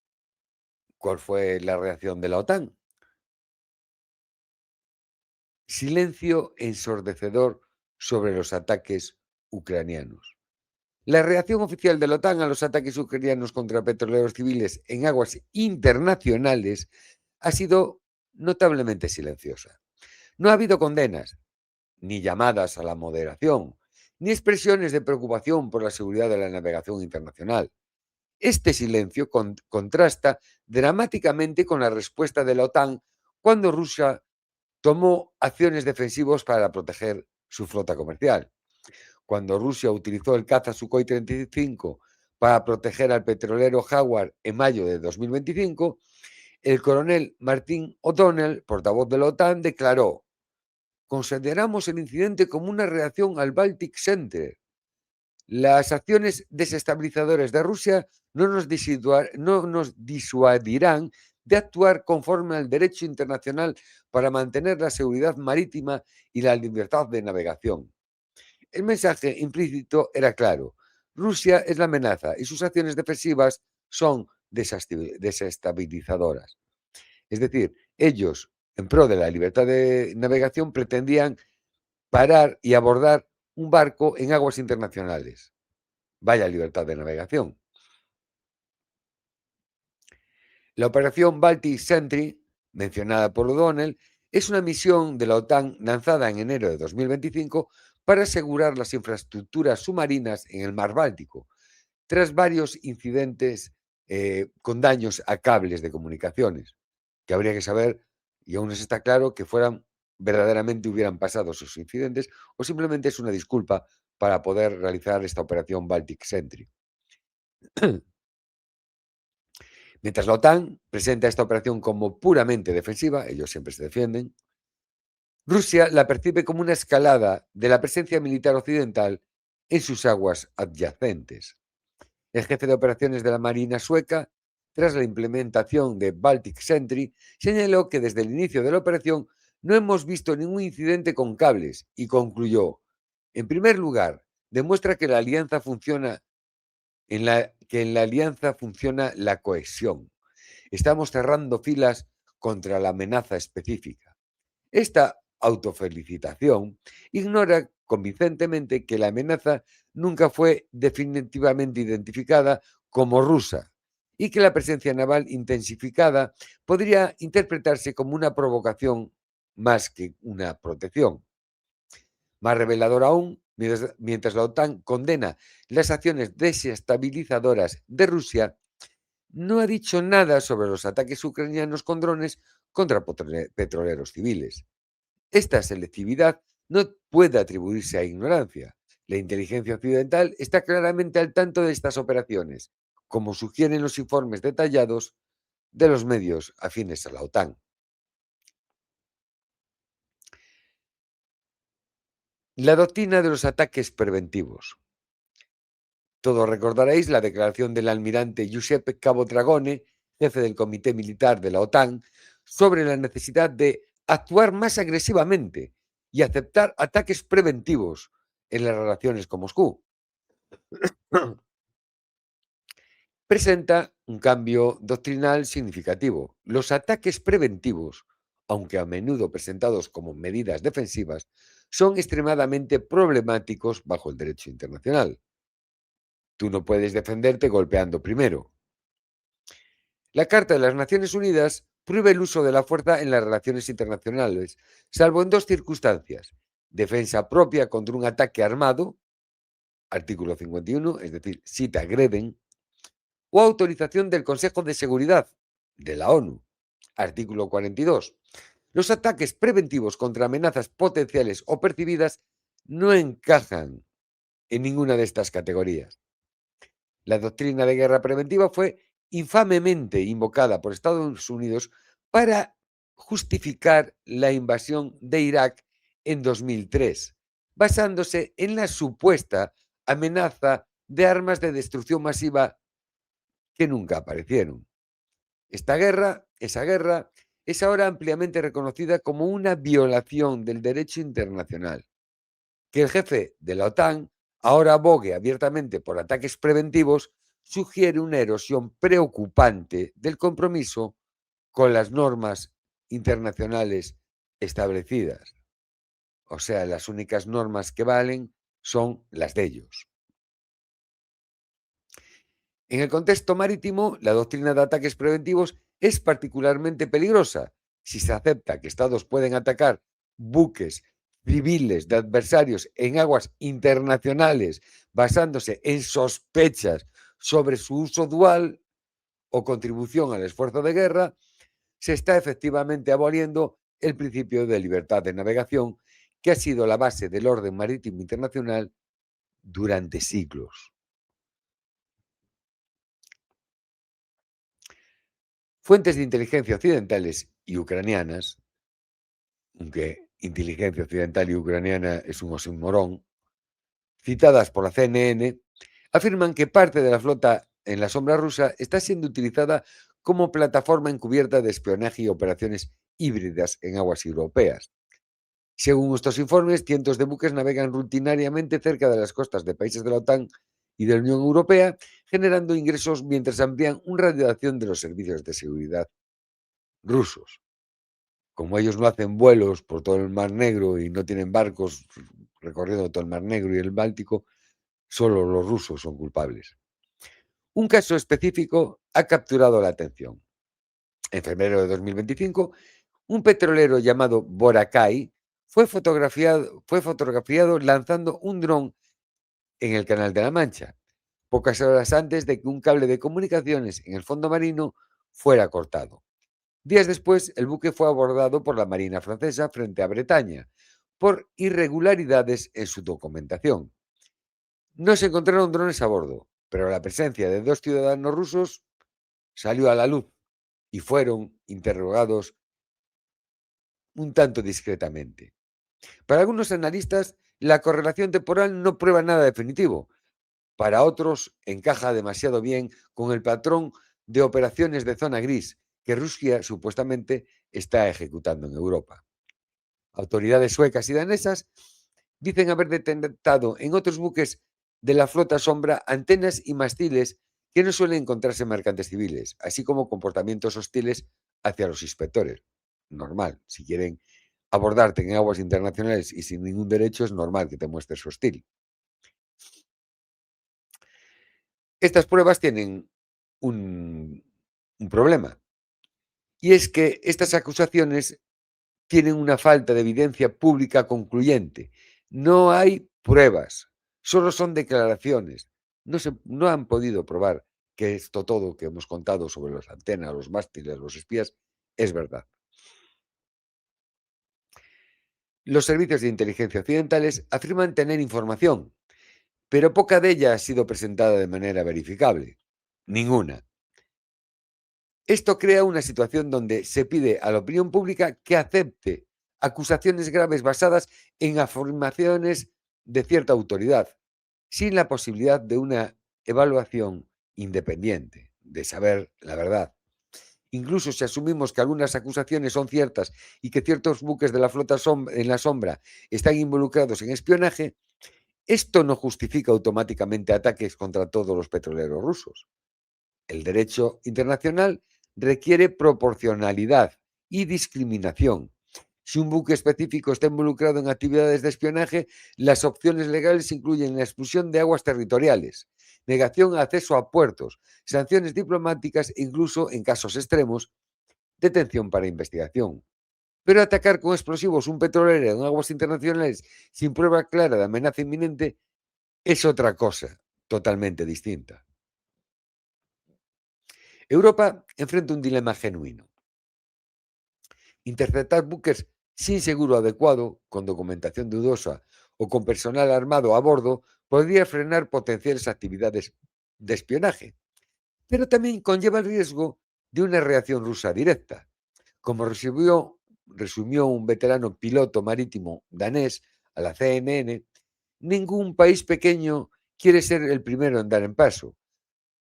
¿cuál fue la reacción de la OTAN? Silencio ensordecedor sobre los ataques ucranianos. La reacción oficial de la OTAN a los ataques ucranianos contra petroleros civiles en aguas internacionales ha sido notablemente silenciosa. No ha habido condenas, ni llamadas a la moderación, ni expresiones de preocupación por la seguridad de la navegación internacional. Este silencio contrasta dramáticamente con la respuesta de la OTAN cuando Rusia tomó acciones defensivas para proteger su flota comercial. Cuando Rusia utilizó el caza Sukhoi 35 para proteger al petrolero Jaguar en mayo de 2025, el coronel Martin O'Donnell, portavoz de la OTAN, declaró: consideramos el incidente como una reacción al Baltic Center. Las acciones desestabilizadoras de Rusia no nos disuadirán de actuar conforme al derecho internacional para mantener la seguridad marítima y la libertad de navegación. El mensaje implícito era claro: Rusia es la amenaza y sus acciones defensivas son desestabilizadoras. Es decir, ellos, en pro de la libertad de navegación, pretendían parar y abordar un barco en aguas internacionales. Vaya libertad de navegación. La operación Baltic Sentry, mencionada por O'Donnell, es una misión de la OTAN lanzada en enero de 2025 para asegurar las infraestructuras submarinas en el mar Báltico, tras varios incidentes con daños a cables de comunicaciones, que habría que saber, y aún no está claro, que fueran verdaderamente hubieran pasado esos incidentes o simplemente es una disculpa para poder realizar esta operación Baltic Sentry. Mientras la OTAN presenta esta operación como puramente defensiva, ellos siempre se defienden, Rusia la percibe como una escalada de la presencia militar occidental en sus aguas adyacentes. El jefe de operaciones de la Marina sueca, tras la implementación de Baltic Sentry, señaló que desde el inicio de la operación no hemos visto ningún incidente con cables y concluyó: en primer lugar, demuestra que en la alianza funciona la cohesión. Estamos cerrando filas contra la amenaza específica. Esta autofelicitación ignora convincentemente que la amenaza nunca fue definitivamente identificada como rusa y que la presencia naval intensificada podría interpretarse como una provocación más que una protección. Más revelador aún, mientras la OTAN condena las acciones desestabilizadoras de Rusia, no ha dicho nada sobre los ataques ucranianos con drones contra petroleros civiles. Esta selectividad no puede atribuirse a ignorancia. La inteligencia occidental está claramente al tanto de estas operaciones, como sugieren los informes detallados de los medios afines a la OTAN. La doctrina de los ataques preventivos. Todos recordaréis la declaración del almirante Giuseppe Cabo Dragone, jefe del Comité Militar de la OTAN, sobre la necesidad de actuar más agresivamente y aceptar ataques preventivos en las relaciones con Moscú. Presenta un cambio doctrinal significativo. Los ataques preventivos, aunque a menudo presentados como medidas defensivas, son extremadamente problemáticos bajo el derecho internacional. Tú no puedes defenderte golpeando primero. La Carta de las Naciones Unidas prohíbe el uso de la fuerza en las relaciones internacionales, salvo en dos circunstancias: defensa propia contra un ataque armado, artículo 51, es decir, si te agreden, o autorización del Consejo de Seguridad de la ONU, artículo 42. Los ataques preventivos contra amenazas potenciales o percibidas no encajan en ninguna de estas categorías. La doctrina de guerra preventiva fue infamemente invocada por Estados Unidos para justificar la invasión de Irak en 2003, basándose en la supuesta amenaza de armas de destrucción masiva que nunca aparecieron. Esa guerra, es ahora ampliamente reconocida como una violación del derecho internacional. Que el jefe de la OTAN ahora abogue abiertamente por ataques preventivos sugiere una erosión preocupante del compromiso con las normas internacionales establecidas. O sea, las únicas normas que valen son las de ellos. En el contexto marítimo, la doctrina de ataques preventivos es particularmente peligrosa si se acepta que estados pueden atacar buques civiles de adversarios en aguas internacionales basándose en sospechas sobre su uso dual o contribución al esfuerzo de guerra. Se está efectivamente aboliendo el principio de libertad de navegación, que ha sido la base del orden marítimo internacional durante siglos. Fuentes de inteligencia occidentales y ucranianas, aunque inteligencia occidental y ucraniana es un oxímoron, citadas por la CNN, afirman que parte de la flota en la sombra rusa está siendo utilizada como plataforma encubierta de espionaje y operaciones híbridas en aguas europeas. Según estos informes, cientos de buques navegan rutinariamente cerca de las costas de países de la OTAN y de la Unión Europea, generando ingresos mientras amplían un radio de acción de los servicios de seguridad rusos. Como ellos no hacen vuelos por todo el Mar Negro y no tienen barcos recorriendo todo el Mar Negro y el Báltico, solo los rusos son culpables. Un caso específico ha capturado la atención. En febrero de 2025, un petrolero llamado Boracay fue fotografiado lanzando un dron en el Canal de la Mancha, pocas horas antes de que un cable de comunicaciones en el fondo marino fuera cortado. Días después, el buque fue abordado por la Marina francesa frente a Bretaña por irregularidades en su documentación. No se encontraron drones a bordo, pero la presencia de dos ciudadanos rusos salió a la luz y fueron interrogados un tanto discretamente. Para algunos analistas, la correlación temporal no prueba nada definitivo. Para otros, encaja demasiado bien con el patrón de operaciones de zona gris que Rusia supuestamente está ejecutando en Europa. Autoridades suecas y danesas dicen haber detectado en otros buques de la flota sombra antenas y mastiles que no suelen encontrarse en mercantes civiles, así como comportamientos hostiles hacia los inspectores. Normal, si quieren abordarte en aguas internacionales y sin ningún derecho, es normal que te muestres hostil. Estas pruebas tienen un problema, y es que estas acusaciones tienen una falta de evidencia pública concluyente. No hay pruebas, solo son declaraciones. No han podido probar que esto todo que hemos contado sobre las antenas, los mástiles, los espías, es verdad. Los servicios de inteligencia occidentales afirman tener información, pero poca de ella ha sido presentada de manera verificable. Ninguna. Esto crea una situación donde se pide a la opinión pública que acepte acusaciones graves basadas en afirmaciones de cierta autoridad, sin la posibilidad de una evaluación independiente, de saber la verdad. Incluso si asumimos que algunas acusaciones son ciertas y que ciertos buques de la flota en la sombra están involucrados en espionaje, esto no justifica automáticamente ataques contra todos los petroleros rusos. El derecho internacional requiere proporcionalidad y discriminación. Si un buque específico está involucrado en actividades de espionaje, las opciones legales incluyen la expulsión de aguas territoriales, negación a acceso a puertos, sanciones diplomáticas e incluso, en casos extremos, detención para investigación. Pero atacar con explosivos un petrolero en aguas internacionales sin prueba clara de amenaza inminente es otra cosa totalmente distinta. Europa enfrenta un dilema genuino. Interceptar buques sin seguro adecuado, con documentación dudosa o con personal armado a bordo podría frenar potenciales actividades de espionaje, pero también conlleva el riesgo de una reacción rusa directa, como resumió un veterano piloto marítimo danés a la CNN. Ningún país pequeño quiere ser el primero en dar en paso.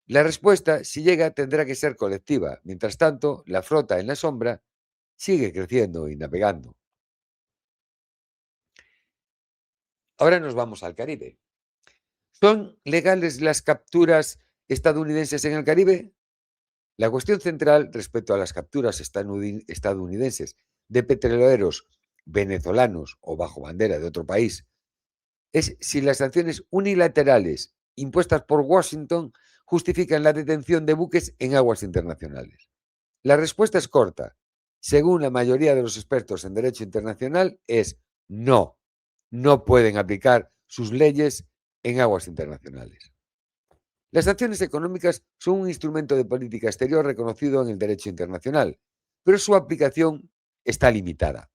La respuesta, si llega, tendrá que ser colectiva. Mientras tanto, la flota en la sombra sigue creciendo y navegando. Ahora nos vamos al Caribe. ¿Son legales las capturas estadounidenses en el Caribe? La cuestión central respecto a las capturas estadounidenses de petroleros venezolanos o bajo bandera de otro país es si las sanciones unilaterales impuestas por Washington justifican la detención de buques en aguas internacionales. La respuesta es corta. Según la mayoría de los expertos en derecho internacional, es no. No pueden aplicar sus leyes en aguas internacionales. Las sanciones económicas son un instrumento de política exterior reconocido en el derecho internacional, pero su aplicación está limitada.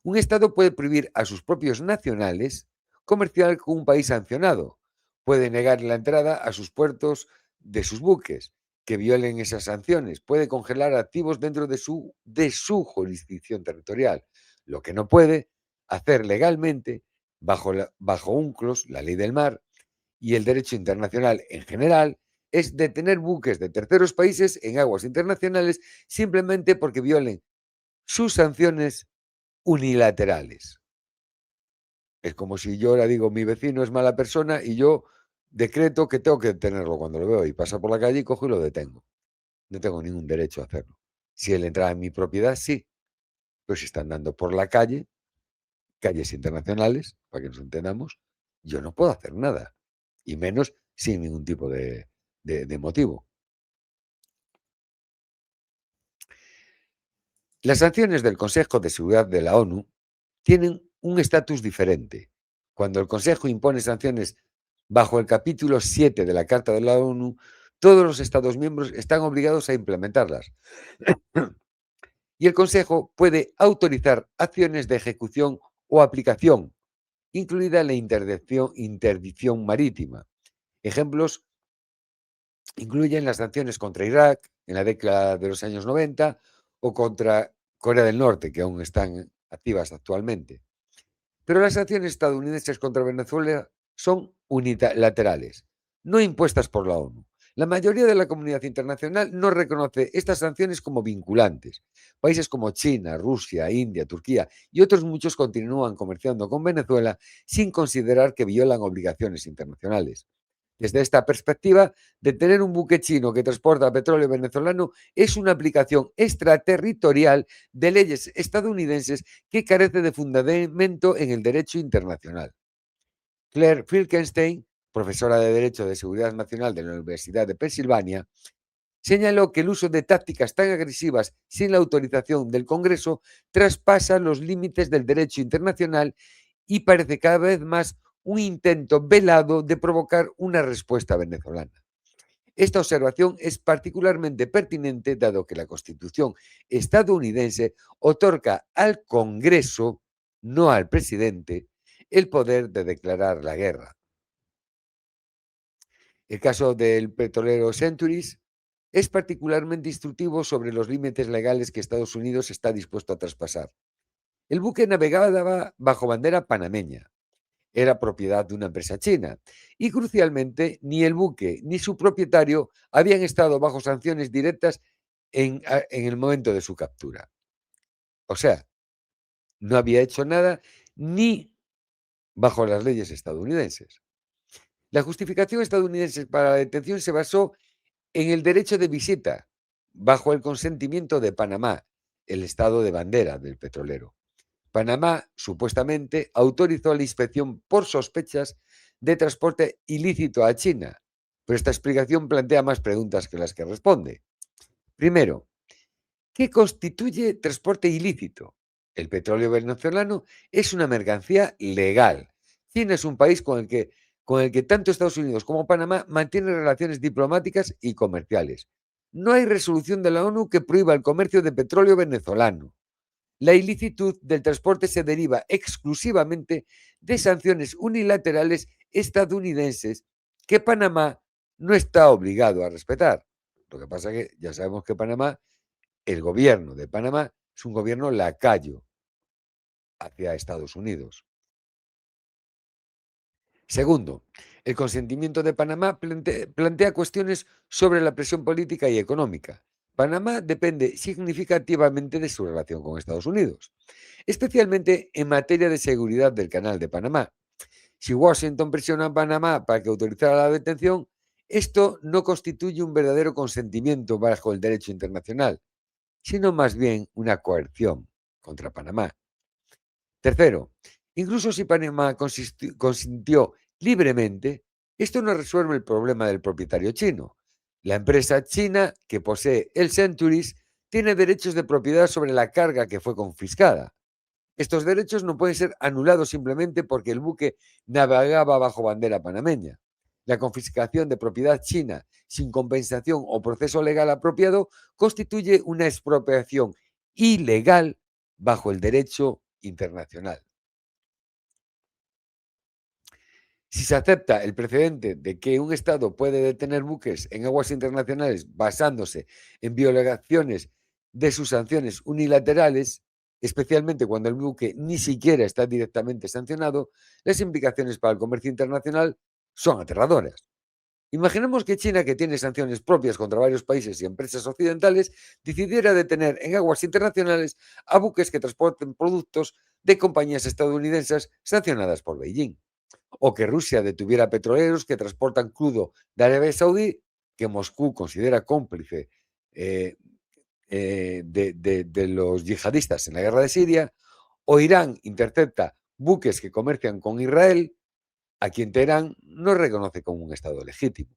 Un Estado puede prohibir a sus propios nacionales comerciar con un país sancionado, puede negar la entrada a sus puertos de sus buques que violen esas sanciones, puede congelar activos dentro de su jurisdicción territorial. Lo que no puede hacer legalmente, bajo UNCLOS, la ley del mar, y el derecho internacional en general, es detener buques de terceros países en aguas internacionales simplemente porque violen sus sanciones unilaterales. Es como si yo ahora digo, mi vecino es mala persona y yo decreto que tengo que detenerlo cuando lo veo y pasa por la calle y cojo y lo detengo. No tengo ningún derecho a hacerlo. Si él entra en mi propiedad, sí. Pero si está andando por la calle, calles internacionales, para que nos entendamos, yo no puedo hacer nada. Y menos sin ningún tipo de motivo. Las sanciones del Consejo de Seguridad de la ONU tienen un estatus diferente. Cuando el Consejo impone sanciones bajo el capítulo 7 de la Carta de la ONU, todos los Estados miembros están obligados a implementarlas. Y el Consejo puede autorizar acciones de ejecución o aplicación, incluida la interdicción marítima. Ejemplos incluyen las sanciones contra Irak en la década de los años 90 o contra Corea del Norte, que aún están activas actualmente. Pero las sanciones estadounidenses contra Venezuela son unilaterales, no impuestas por la ONU. La mayoría de la comunidad internacional no reconoce estas sanciones como vinculantes. Países como China, Rusia, India, Turquía y otros muchos continúan comerciando con Venezuela sin considerar que violan obligaciones internacionales. Desde esta perspectiva, detener un buque chino que transporta petróleo venezolano es una aplicación extraterritorial de leyes estadounidenses que carece de fundamento en el derecho internacional. Claire Filkenstein, profesora de Derecho de Seguridad Nacional de la Universidad de Pensilvania, señaló que el uso de tácticas tan agresivas sin la autorización del Congreso traspasa los límites del derecho internacional y parece cada vez más un intento velado de provocar una respuesta venezolana. Esta observación es particularmente pertinente dado que la Constitución estadounidense otorga al Congreso, no al presidente, el poder de declarar la guerra. El caso del petrolero Centuries es particularmente instructivo sobre los límites legales que Estados Unidos está dispuesto a traspasar. El buque navegaba bajo bandera panameña, era propiedad de una empresa china y, crucialmente, ni el buque ni su propietario habían estado bajo sanciones directas en el momento de su captura. O sea, no había hecho nada ni bajo las leyes estadounidenses. La justificación estadounidense para la detención se basó en el derecho de visita, bajo el consentimiento de Panamá, el estado de bandera del petrolero. Panamá, supuestamente, autorizó la inspección por sospechas de transporte ilícito a China, pero esta explicación plantea más preguntas que las que responde. Primero, ¿qué constituye transporte ilícito? El petróleo venezolano es una mercancía legal. China es un país con el que tanto Estados Unidos como Panamá mantienen relaciones diplomáticas y comerciales. No hay resolución de la ONU que prohíba el comercio de petróleo venezolano. La ilicitud del transporte se deriva exclusivamente de sanciones unilaterales estadounidenses que Panamá no está obligado a respetar. Lo que pasa es que ya sabemos que el gobierno de Panamá es un gobierno lacayo hacia Estados Unidos. Segundo, el consentimiento de Panamá plantea cuestiones sobre la presión política y económica. Panamá depende significativamente de su relación con Estados Unidos, especialmente en materia de seguridad del Canal de Panamá. Si Washington presiona a Panamá para que autorizara la detención, esto no constituye un verdadero consentimiento bajo el derecho internacional, sino más bien una coerción contra Panamá. Tercero, incluso si Panamá consintió libremente, esto no resuelve el problema del propietario chino. La empresa china que posee el Centuries tiene derechos de propiedad sobre la carga que fue confiscada. Estos derechos no pueden ser anulados simplemente porque el buque navegaba bajo bandera panameña. La confiscación de propiedad china sin compensación o proceso legal apropiado constituye una expropiación ilegal bajo el derecho internacional. Si se acepta el precedente de que un Estado puede detener buques en aguas internacionales basándose en violaciones de sus sanciones unilaterales, especialmente cuando el buque ni siquiera está directamente sancionado, las implicaciones para el comercio internacional son aterradoras. Imaginemos que China, que tiene sanciones propias contra varios países y empresas occidentales, decidiera detener en aguas internacionales a buques que transporten productos de compañías estadounidenses sancionadas por Beijing. O que Rusia detuviera petroleros que transportan crudo de Arabia Saudí, que Moscú considera cómplice eh, de los yihadistas en la guerra de Siria, o Irán intercepta buques que comercian con Israel, a quien Teherán no reconoce como un Estado legítimo.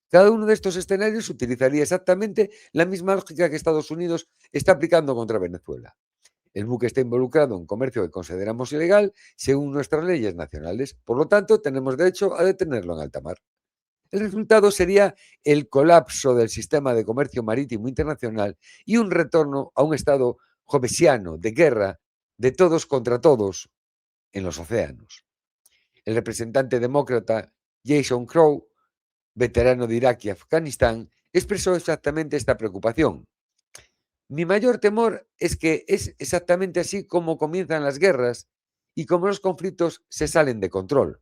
Cada uno de estos escenarios utilizaría exactamente la misma lógica que Estados Unidos está aplicando contra Venezuela. El buque está involucrado en comercio que consideramos ilegal según nuestras leyes nacionales. Por lo tanto, tenemos derecho a detenerlo en alta mar. El resultado sería el colapso del sistema de comercio marítimo internacional y un retorno a un estado jovesiano de guerra de todos contra todos en los océanos. El representante demócrata Jason Crow, veterano de Irak y Afganistán, expresó exactamente esta preocupación. Mi mayor temor es que es exactamente así como comienzan las guerras y como los conflictos se salen de control.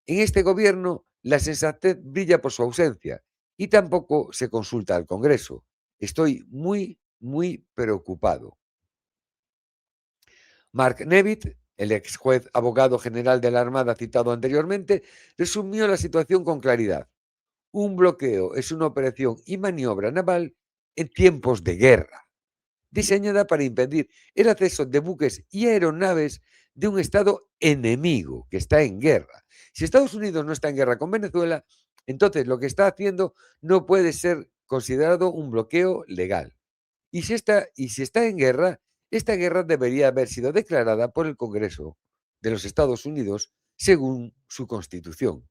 En este gobierno, la sensatez brilla por su ausencia y tampoco se consulta al Congreso. Estoy muy, muy preocupado. Mark Nevitt, el ex juez abogado general de la Armada citado anteriormente, resumió la situación con claridad. Un bloqueo es una operación y maniobra naval en tiempos de guerra, diseñada para impedir el acceso de buques y aeronaves de un Estado enemigo que está en guerra. Si Estados Unidos no está en guerra con Venezuela, entonces lo que está haciendo no puede ser considerado un bloqueo legal. Y si está en guerra, esta guerra debería haber sido declarada por el Congreso de los Estados Unidos según su constitución.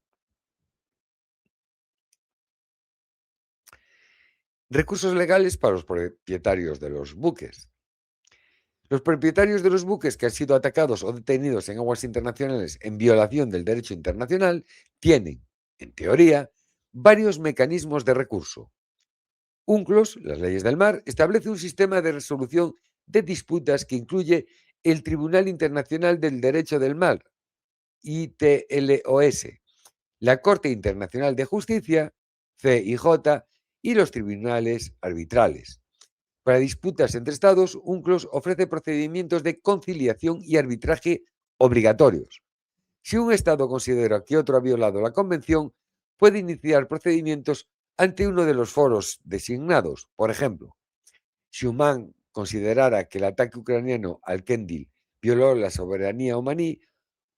Recursos legales para los propietarios de los buques. Los propietarios de los buques que han sido atacados o detenidos en aguas internacionales en violación del derecho internacional tienen, en teoría, varios mecanismos de recurso. UNCLOS, las leyes del mar, establece un sistema de resolución de disputas que incluye el Tribunal Internacional del Derecho del Mar, ITLOS, la Corte Internacional de Justicia, CIJ, y los tribunales arbitrales. Para disputas entre Estados, UNCLOS ofrece procedimientos de conciliación y arbitraje obligatorios. Si un Estado considera que otro ha violado la Convención, puede iniciar procedimientos ante uno de los foros designados. Por ejemplo, si Oman considerara que el ataque ucraniano al Kendil violó la soberanía omaní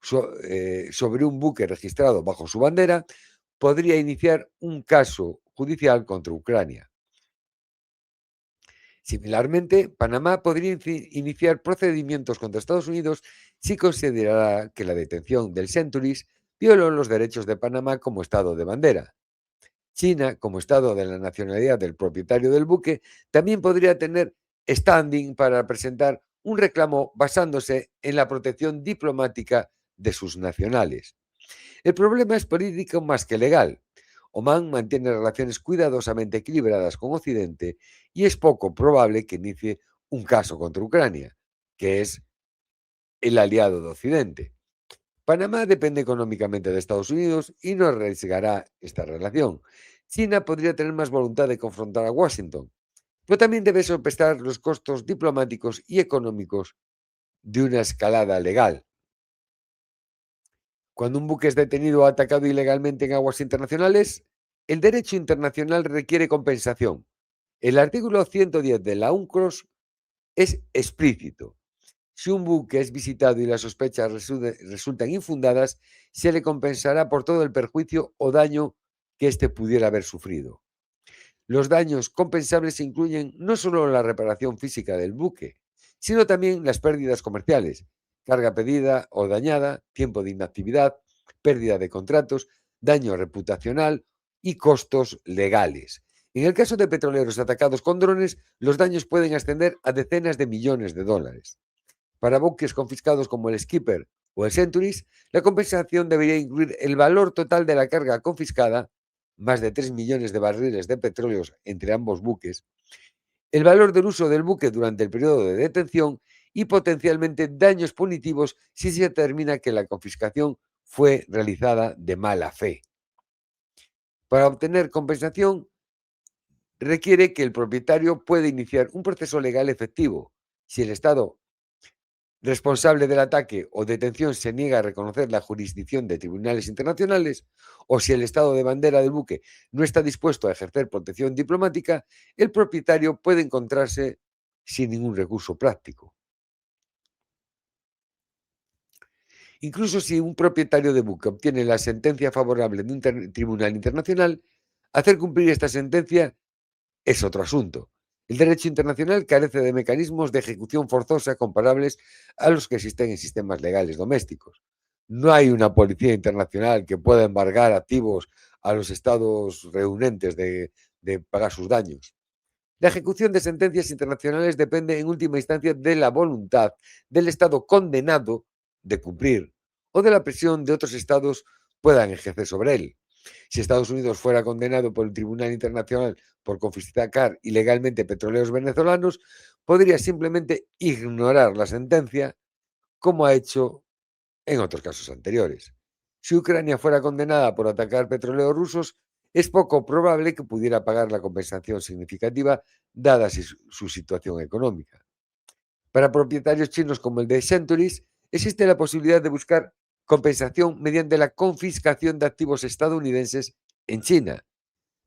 sobre un buque registrado bajo su bandera, podría iniciar un caso judicial contra Ucrania. Similarmente, Panamá podría iniciar procedimientos contra Estados Unidos si considerara que la detención del Centuries violó los derechos de Panamá como Estado de bandera. China, como Estado de la nacionalidad del propietario del buque, también podría tener standing para presentar un reclamo basándose en la protección diplomática de sus nacionales. El problema es político más que legal. Omán mantiene relaciones cuidadosamente equilibradas con Occidente y es poco probable que inicie un caso contra Ucrania, que es el aliado de Occidente. Panamá depende económicamente de Estados Unidos y no arriesgará esta relación. China podría tener más voluntad de confrontar a Washington, pero también debe sopesar los costos diplomáticos y económicos de una escalada legal. Cuando un buque es detenido o atacado ilegalmente en aguas internacionales, el derecho internacional requiere compensación. El artículo 110 de la UNCLOS es explícito. Si un buque es visitado y las sospechas resultan infundadas, se le compensará por todo el perjuicio o daño que éste pudiera haber sufrido. Los daños compensables incluyen no solo la reparación física del buque, sino también las pérdidas comerciales, carga pedida o dañada, tiempo de inactividad, pérdida de contratos, daño reputacional y costos legales. En el caso de petroleros atacados con drones, los daños pueden ascender a decenas de millones de dólares. Para buques confiscados como el Skipper o el Centuries, la compensación debería incluir el valor total de la carga confiscada, más de 3 millones de barriles de petróleo entre ambos buques, el valor del uso del buque durante el periodo de detención y potencialmente daños punitivos si se determina que la confiscación fue realizada de mala fe. Para obtener compensación, requiere que el propietario pueda iniciar un proceso legal efectivo. Si el Estado responsable del ataque o detención se niega a reconocer la jurisdicción de tribunales internacionales, o si el Estado de bandera del buque no está dispuesto a ejercer protección diplomática, el propietario puede encontrarse sin ningún recurso práctico. Incluso si un propietario de buque obtiene la sentencia favorable de un tribunal internacional, hacer cumplir esta sentencia es otro asunto. El derecho internacional carece de mecanismos de ejecución forzosa comparables a los que existen en sistemas legales domésticos. No hay una policía internacional que pueda embargar activos a los estados reunentes de pagar sus daños. La ejecución de sentencias internacionales depende en última instancia de la voluntad del Estado condenado de cumplir o de la presión de otros estados puedan ejercer sobre él. Si Estados Unidos fuera condenado por el Tribunal Internacional por confiscar ilegalmente petroleros venezolanos, podría simplemente ignorar la sentencia, como ha hecho en otros casos anteriores. Si Ucrania fuera condenada por atacar petróleos rusos, es poco probable que pudiera pagar la compensación significativa dada su situación económica. Para propietarios chinos como el de Centuries, existe la posibilidad de buscar compensación mediante la confiscación de activos estadounidenses en China,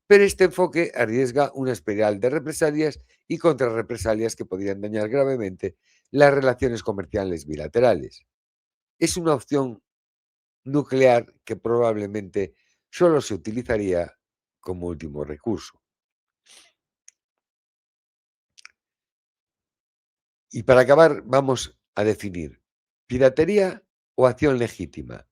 pero este enfoque arriesga una espiral de represalias y contrarrepresalias que podrían dañar gravemente las relaciones comerciales bilaterales. Es una opción nuclear que probablemente solo se utilizaría como último recurso. Y para acabar, vamos a definir piratería o acción legítima.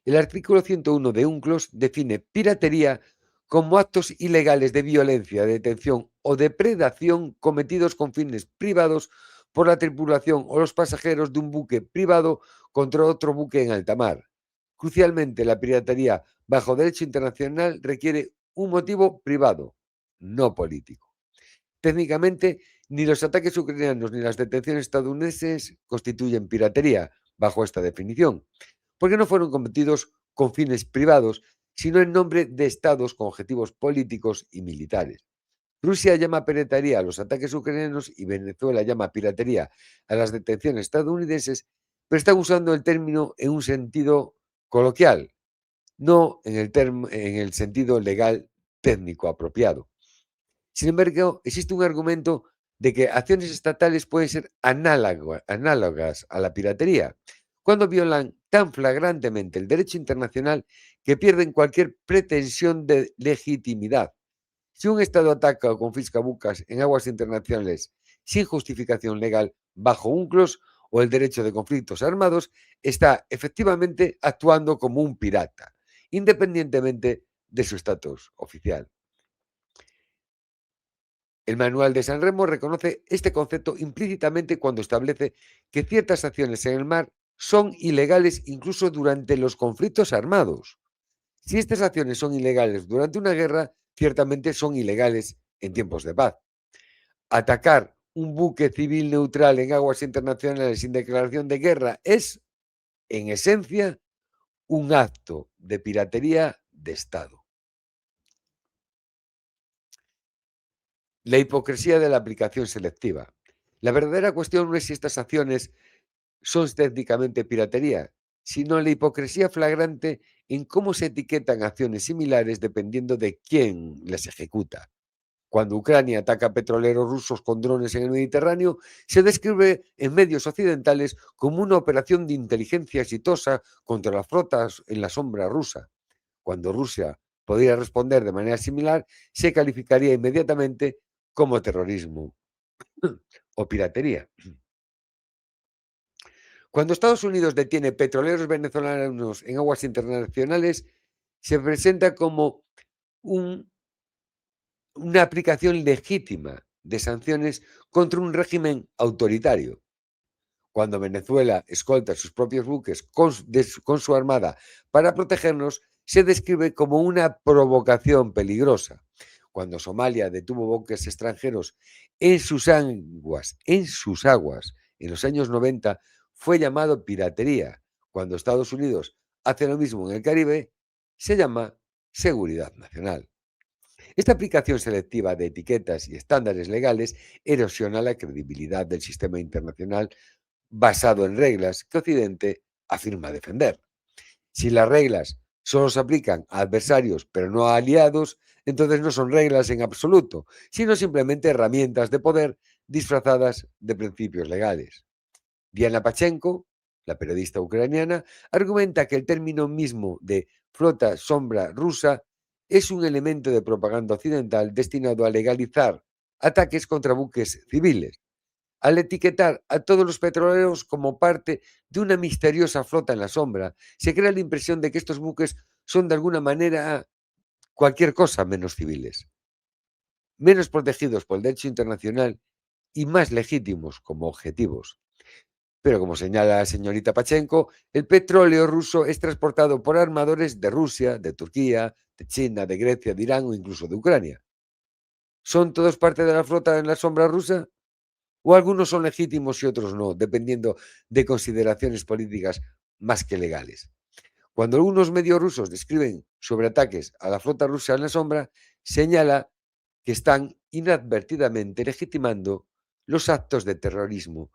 El artículo 101 de UNCLOS define piratería como actos ilegales de violencia, detención o depredación cometidos con fines privados por la tripulación o los pasajeros de un buque privado contra otro buque en alta mar. Crucialmente, la piratería bajo derecho internacional requiere un motivo privado, no político. Técnicamente, ni los ataques ucranianos ni las detenciones estadounidenses constituyen piratería bajo esta definición, porque no fueron cometidos con fines privados, sino en nombre de estados con objetivos políticos y militares. Rusia llama piratería a los ataques ucranianos y Venezuela llama piratería a las detenciones estadounidenses, pero están usando el término en un sentido coloquial, no en el sentido legal técnico apropiado. Sin embargo, existe un argumento de que acciones estatales pueden ser análogas a la piratería, cuando violan tan flagrantemente el derecho internacional que pierden cualquier pretensión de legitimidad. Si un Estado ataca o confisca buques en aguas internacionales sin justificación legal bajo UNCLOS o el derecho de conflictos armados, está efectivamente actuando como un pirata, independientemente de su estatus oficial. El Manual de San Remo reconoce este concepto implícitamente cuando establece que ciertas acciones en el mar son ilegales incluso durante los conflictos armados. Si estas acciones son ilegales durante una guerra, ciertamente son ilegales en tiempos de paz. Atacar un buque civil neutral en aguas internacionales sin declaración de guerra es, en esencia, un acto de piratería de Estado. La hipocresía de la aplicación selectiva. La verdadera cuestión no es si estas acciones son técnicamente piratería, sino la hipocresía flagrante en cómo se etiquetan acciones similares dependiendo de quién las ejecuta. Cuando Ucrania ataca petroleros rusos con drones en el Mediterráneo, se describe en medios occidentales como una operación de inteligencia exitosa contra las flotas en la sombra rusa. Cuando Rusia podría responder de manera similar, se calificaría inmediatamente como terrorismo o piratería. Cuando Estados Unidos detiene petroleros venezolanos en aguas internacionales, se presenta como un una aplicación legítima de sanciones contra un régimen autoritario. Cuando Venezuela escolta sus propios buques con su armada para protegernos, se describe como una provocación peligrosa. Cuando Somalia detuvo buques extranjeros en sus aguas, en los años 90, fue llamado piratería. Cuando Estados Unidos hace lo mismo en el Caribe, se llama seguridad nacional. Esta aplicación selectiva de etiquetas y estándares legales erosiona la credibilidad del sistema internacional basado en reglas que Occidente afirma defender. Si las reglas solo se aplican a adversarios pero no a aliados, entonces no son reglas en absoluto, sino simplemente herramientas de poder disfrazadas de principios legales. Diana Pachenko, la periodista ucraniana, argumenta que el término mismo de flota sombra rusa es un elemento de propaganda occidental destinado a legalizar ataques contra buques civiles. Al etiquetar a todos los petroleros como parte de una misteriosa flota en la sombra, se crea la impresión de que estos buques son de alguna manera cualquier cosa menos civiles, menos protegidos por el derecho internacional y más legítimos como objetivos. Pero como señala la señorita Pachenko, el petróleo ruso es transportado por armadores de Rusia, de Turquía, de China, de Grecia, de Irán o incluso de Ucrania. ¿Son todos parte de la flota en la sombra rusa? ¿O algunos son legítimos y otros no, dependiendo de consideraciones políticas más que legales? Cuando algunos medios rusos describen sobre ataques a la flota rusa en la sombra, señala que están inadvertidamente legitimando los actos de terrorismo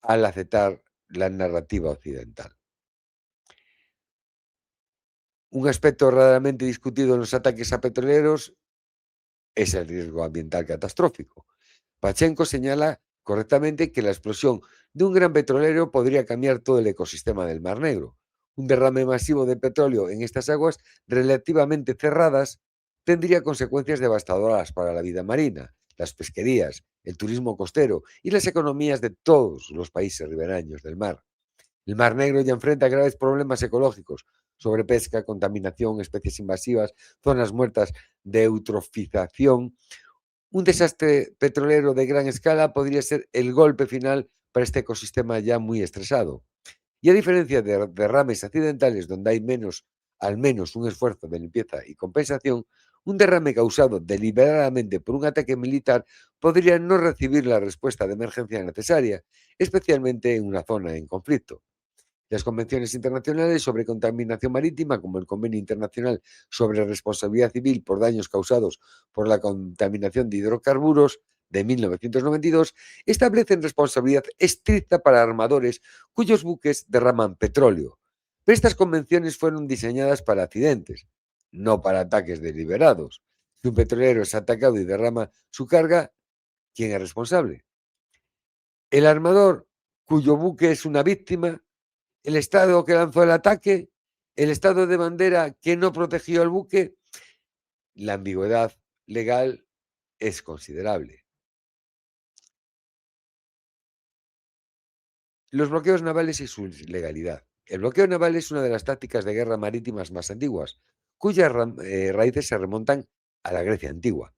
al aceptar la narrativa occidental. Un aspecto raramente discutido en los ataques a petroleros es el riesgo ambiental catastrófico. Pachenko señala correctamente que la explosión de un gran petrolero podría cambiar todo el ecosistema del Mar Negro. Un derrame masivo de petróleo en estas aguas relativamente cerradas tendría consecuencias devastadoras para la vida marina, las pesquerías, el turismo costero y las economías de todos los países ribereños del mar. El Mar Negro ya enfrenta graves problemas ecológicos, sobrepesca, contaminación, especies invasivas, zonas muertas de eutrofización. Un desastre petrolero de gran escala podría ser el golpe final para este ecosistema ya muy estresado. Y a diferencia de derrames accidentales donde hay al menos un esfuerzo de limpieza y compensación, un derrame causado deliberadamente por un ataque militar podría no recibir la respuesta de emergencia necesaria, especialmente en una zona en conflicto. Las convenciones internacionales sobre contaminación marítima, como el Convenio Internacional sobre Responsabilidad Civil por Daños Causados por la Contaminación de Hidrocarburos de 1992, establecen responsabilidad estricta para armadores cuyos buques derraman petróleo. Pero estas convenciones fueron diseñadas para accidentes, no para ataques deliberados. Si un petrolero es atacado y derrama su carga, ¿quién es responsable? El armador cuyo buque es una víctima. el Estado que lanzó el ataque, el Estado de bandera que no protegió al buque. La ambigüedad legal es considerable. Los bloqueos navales y su legalidad. El bloqueo naval es una de las tácticas de guerra marítimas más antiguas, cuyas raíces se remontan a la Grecia antigua.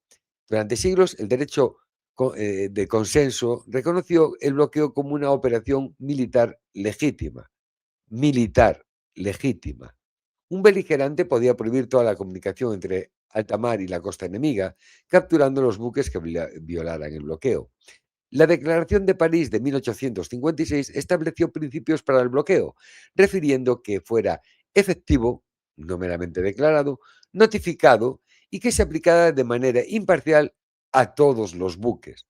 Durante siglos, el derecho de consenso reconoció el bloqueo como una operación militar legítima. Un beligerante podía prohibir toda la comunicación entre alta mar y la costa enemiga, capturando los buques que violaran el bloqueo. La Declaración de París de 1856 estableció principios para el bloqueo, refiriendo que fuera efectivo, no meramente declarado, notificado y que se aplicara de manera imparcial a todos los buques.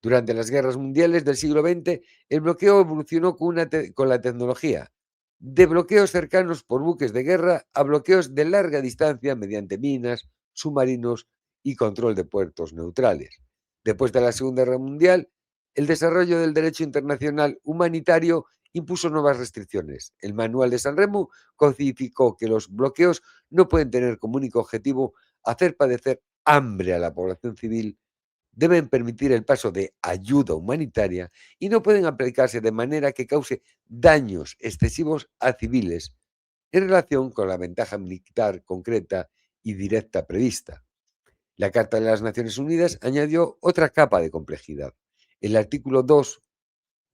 Durante las guerras mundiales del siglo XX, el bloqueo evolucionó con la tecnología, de bloqueos cercanos por buques de guerra a bloqueos de larga distancia mediante minas, submarinos y control de puertos neutrales. Después de la Segunda Guerra Mundial, el desarrollo del derecho internacional humanitario impuso nuevas restricciones. El Manual de San Remo codificó que los bloqueos no pueden tener como único objetivo hacer padecer hambre a la población civil, deben permitir el paso de ayuda humanitaria y no pueden aplicarse de manera que cause daños excesivos a civiles en relación con la ventaja militar concreta y directa prevista. La Carta de las Naciones Unidas añadió otra capa de complejidad. El artículo 2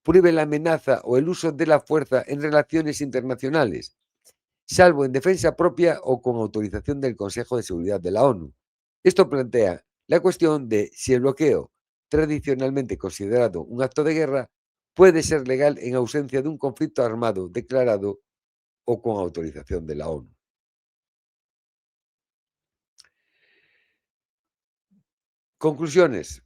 prohíbe la amenaza o el uso de la fuerza en relaciones internacionales, salvo en defensa propia o con autorización del Consejo de Seguridad de la ONU. Esto plantea la cuestión de si el bloqueo, tradicionalmente considerado un acto de guerra, puede ser legal en ausencia de un conflicto armado declarado o con autorización de la ONU. Conclusiones.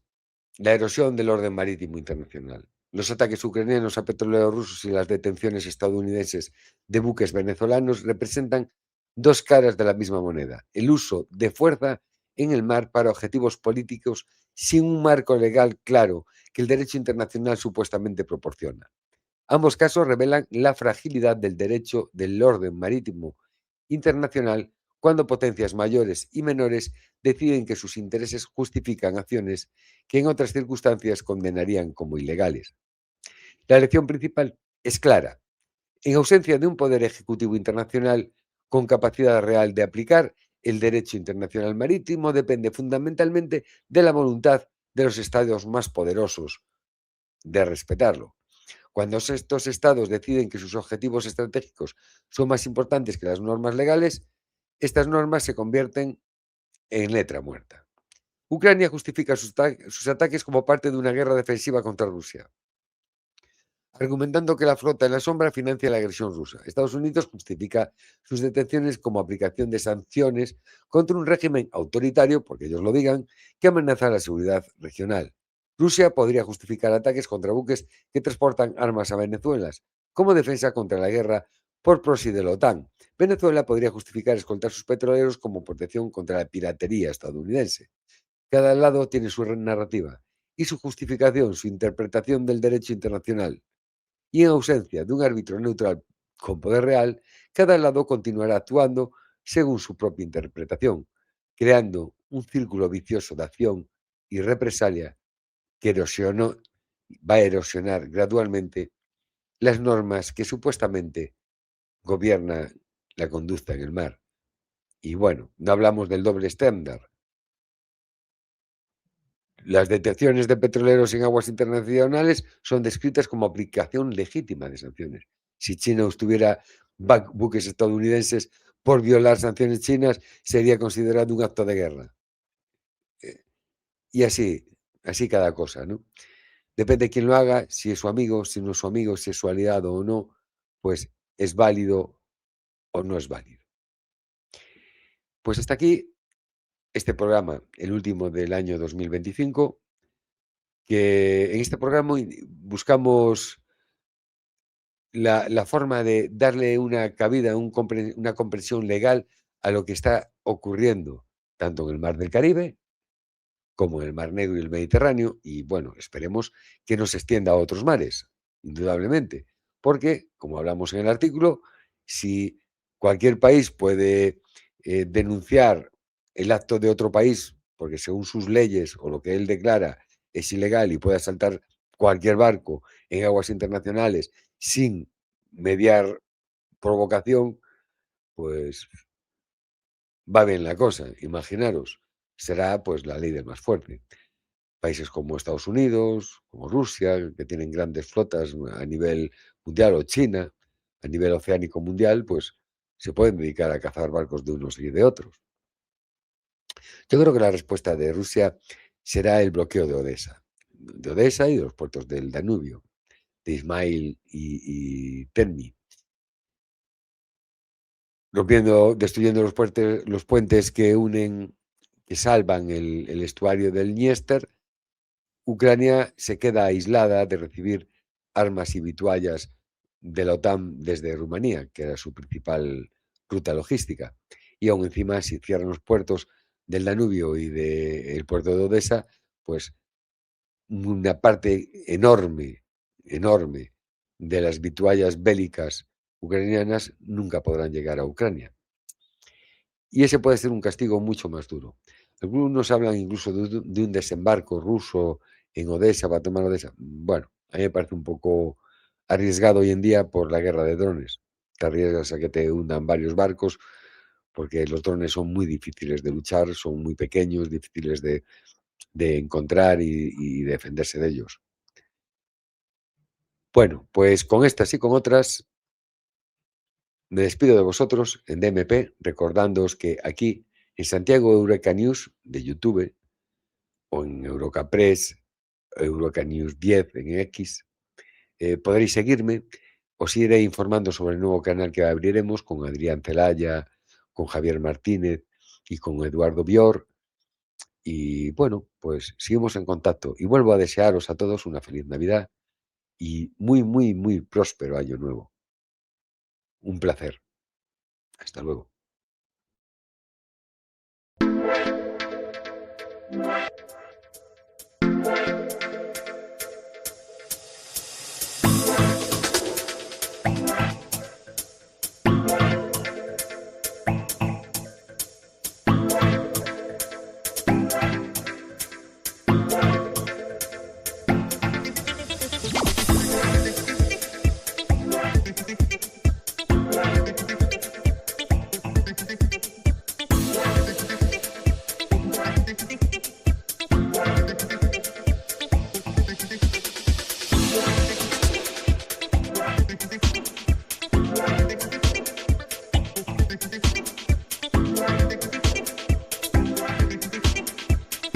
La erosión del orden marítimo internacional. Los ataques ucranianos a petróleos rusos y las detenciones estadounidenses de buques venezolanos representan dos caras de la misma moneda. El uso de fuerza en el mar para objetivos políticos sin un marco legal claro que el derecho internacional supuestamente proporciona. Ambos casos revelan la fragilidad del derecho del orden marítimo internacional cuando potencias mayores y menores deciden que sus intereses justifican acciones que en otras circunstancias condenarían como ilegales. La lección principal es clara. En ausencia de un poder ejecutivo internacional con capacidad real de aplicar el derecho internacional marítimo depende fundamentalmente de la voluntad de los estados más poderosos de respetarlo. Cuando estos estados deciden que sus objetivos estratégicos son más importantes que las normas legales, estas normas se convierten en letra muerta. Ucrania justifica sus ataques como parte de una guerra defensiva contra Rusia, argumentando que la flota en la sombra financia la agresión rusa. Estados Unidos justifica sus detenciones como aplicación de sanciones contra un régimen autoritario, porque ellos lo digan, que amenaza la seguridad regional. Rusia podría justificar ataques contra buques que transportan armas a Venezuela como defensa contra la guerra por proxy de la OTAN. Venezuela podría justificar escoltar sus petroleros como protección contra la piratería estadounidense. Cada lado tiene su narrativa y su justificación, su interpretación del derecho internacional. Y en ausencia de un árbitro neutral con poder real, cada lado continuará actuando según su propia interpretación, creando un círculo vicioso de acción y represalia que va a erosionar gradualmente las normas que supuestamente gobiernan la conducta en el mar. Y bueno, no hablamos del doble estándar. Las detenciones de petroleros en aguas internacionales son descritas como aplicación legítima de sanciones. Si China tuviera buques estadounidenses por violar sanciones chinas, sería considerado un acto de guerra. Y así cada cosa, ¿no? Depende de quién lo haga, si es su amigo, si no es su amigo, si es su aliado o no, pues es válido o no es válido. Pues hasta aquí este programa, el último del año 2025, que en este programa buscamos la forma de darle una cabida, una comprensión legal a lo que está ocurriendo, tanto en el Mar del Caribe como en el Mar Negro y el Mediterráneo, y bueno, esperemos que no se extienda a otros mares, indudablemente, Porque, como hablamos en el artículo, si cualquier país puede denunciar el acto de otro país, porque según sus leyes o lo que él declara es ilegal y puede asaltar cualquier barco en aguas internacionales sin mediar provocación, pues va bien la cosa, imaginaros. Será pues la ley del más fuerte. Países como Estados Unidos, como Rusia, que tienen grandes flotas a nivel mundial, o China, a nivel oceánico mundial, pues se pueden dedicar a cazar barcos de unos y de otros. Yo creo que la respuesta de Rusia será el bloqueo de Odessa y de los puertos del Danubio, de Ismail y Terni, destruyendo los puentes que unen, que salvan el estuario del Dniester. Ucrania se queda aislada de recibir armas y vituallas de la OTAN desde Rumanía, que era su principal ruta logística. Y aún encima, si cierran los puertos del Danubio y del puerto de Odessa, pues una parte enorme, enorme de las vituallas bélicas ucranianas nunca podrán llegar a Ucrania. Y ese puede ser un castigo mucho más duro. Algunos hablan incluso de un desembarco ruso en Odessa para tomar Odessa. Bueno, a mí me parece un poco arriesgado hoy en día por la guerra de drones. Te arriesgas a que te hundan varios barcos porque los drones son muy difíciles de luchar, son muy pequeños, difíciles de encontrar y defenderse de ellos. Bueno, pues con estas y con otras me despido de vosotros en DMP, recordándoos que aquí en Santiago Eureka News de YouTube o en Eurocapress, Eureka News 10 en X, podréis seguirme. Os iré informando sobre el nuevo canal que abriremos con Adrián Celaya, con Javier Martínez y con Eduardo Bior. Y bueno, pues seguimos en contacto y vuelvo a desearos a todos una feliz Navidad y muy, muy, muy próspero año nuevo. Un placer. Hasta luego.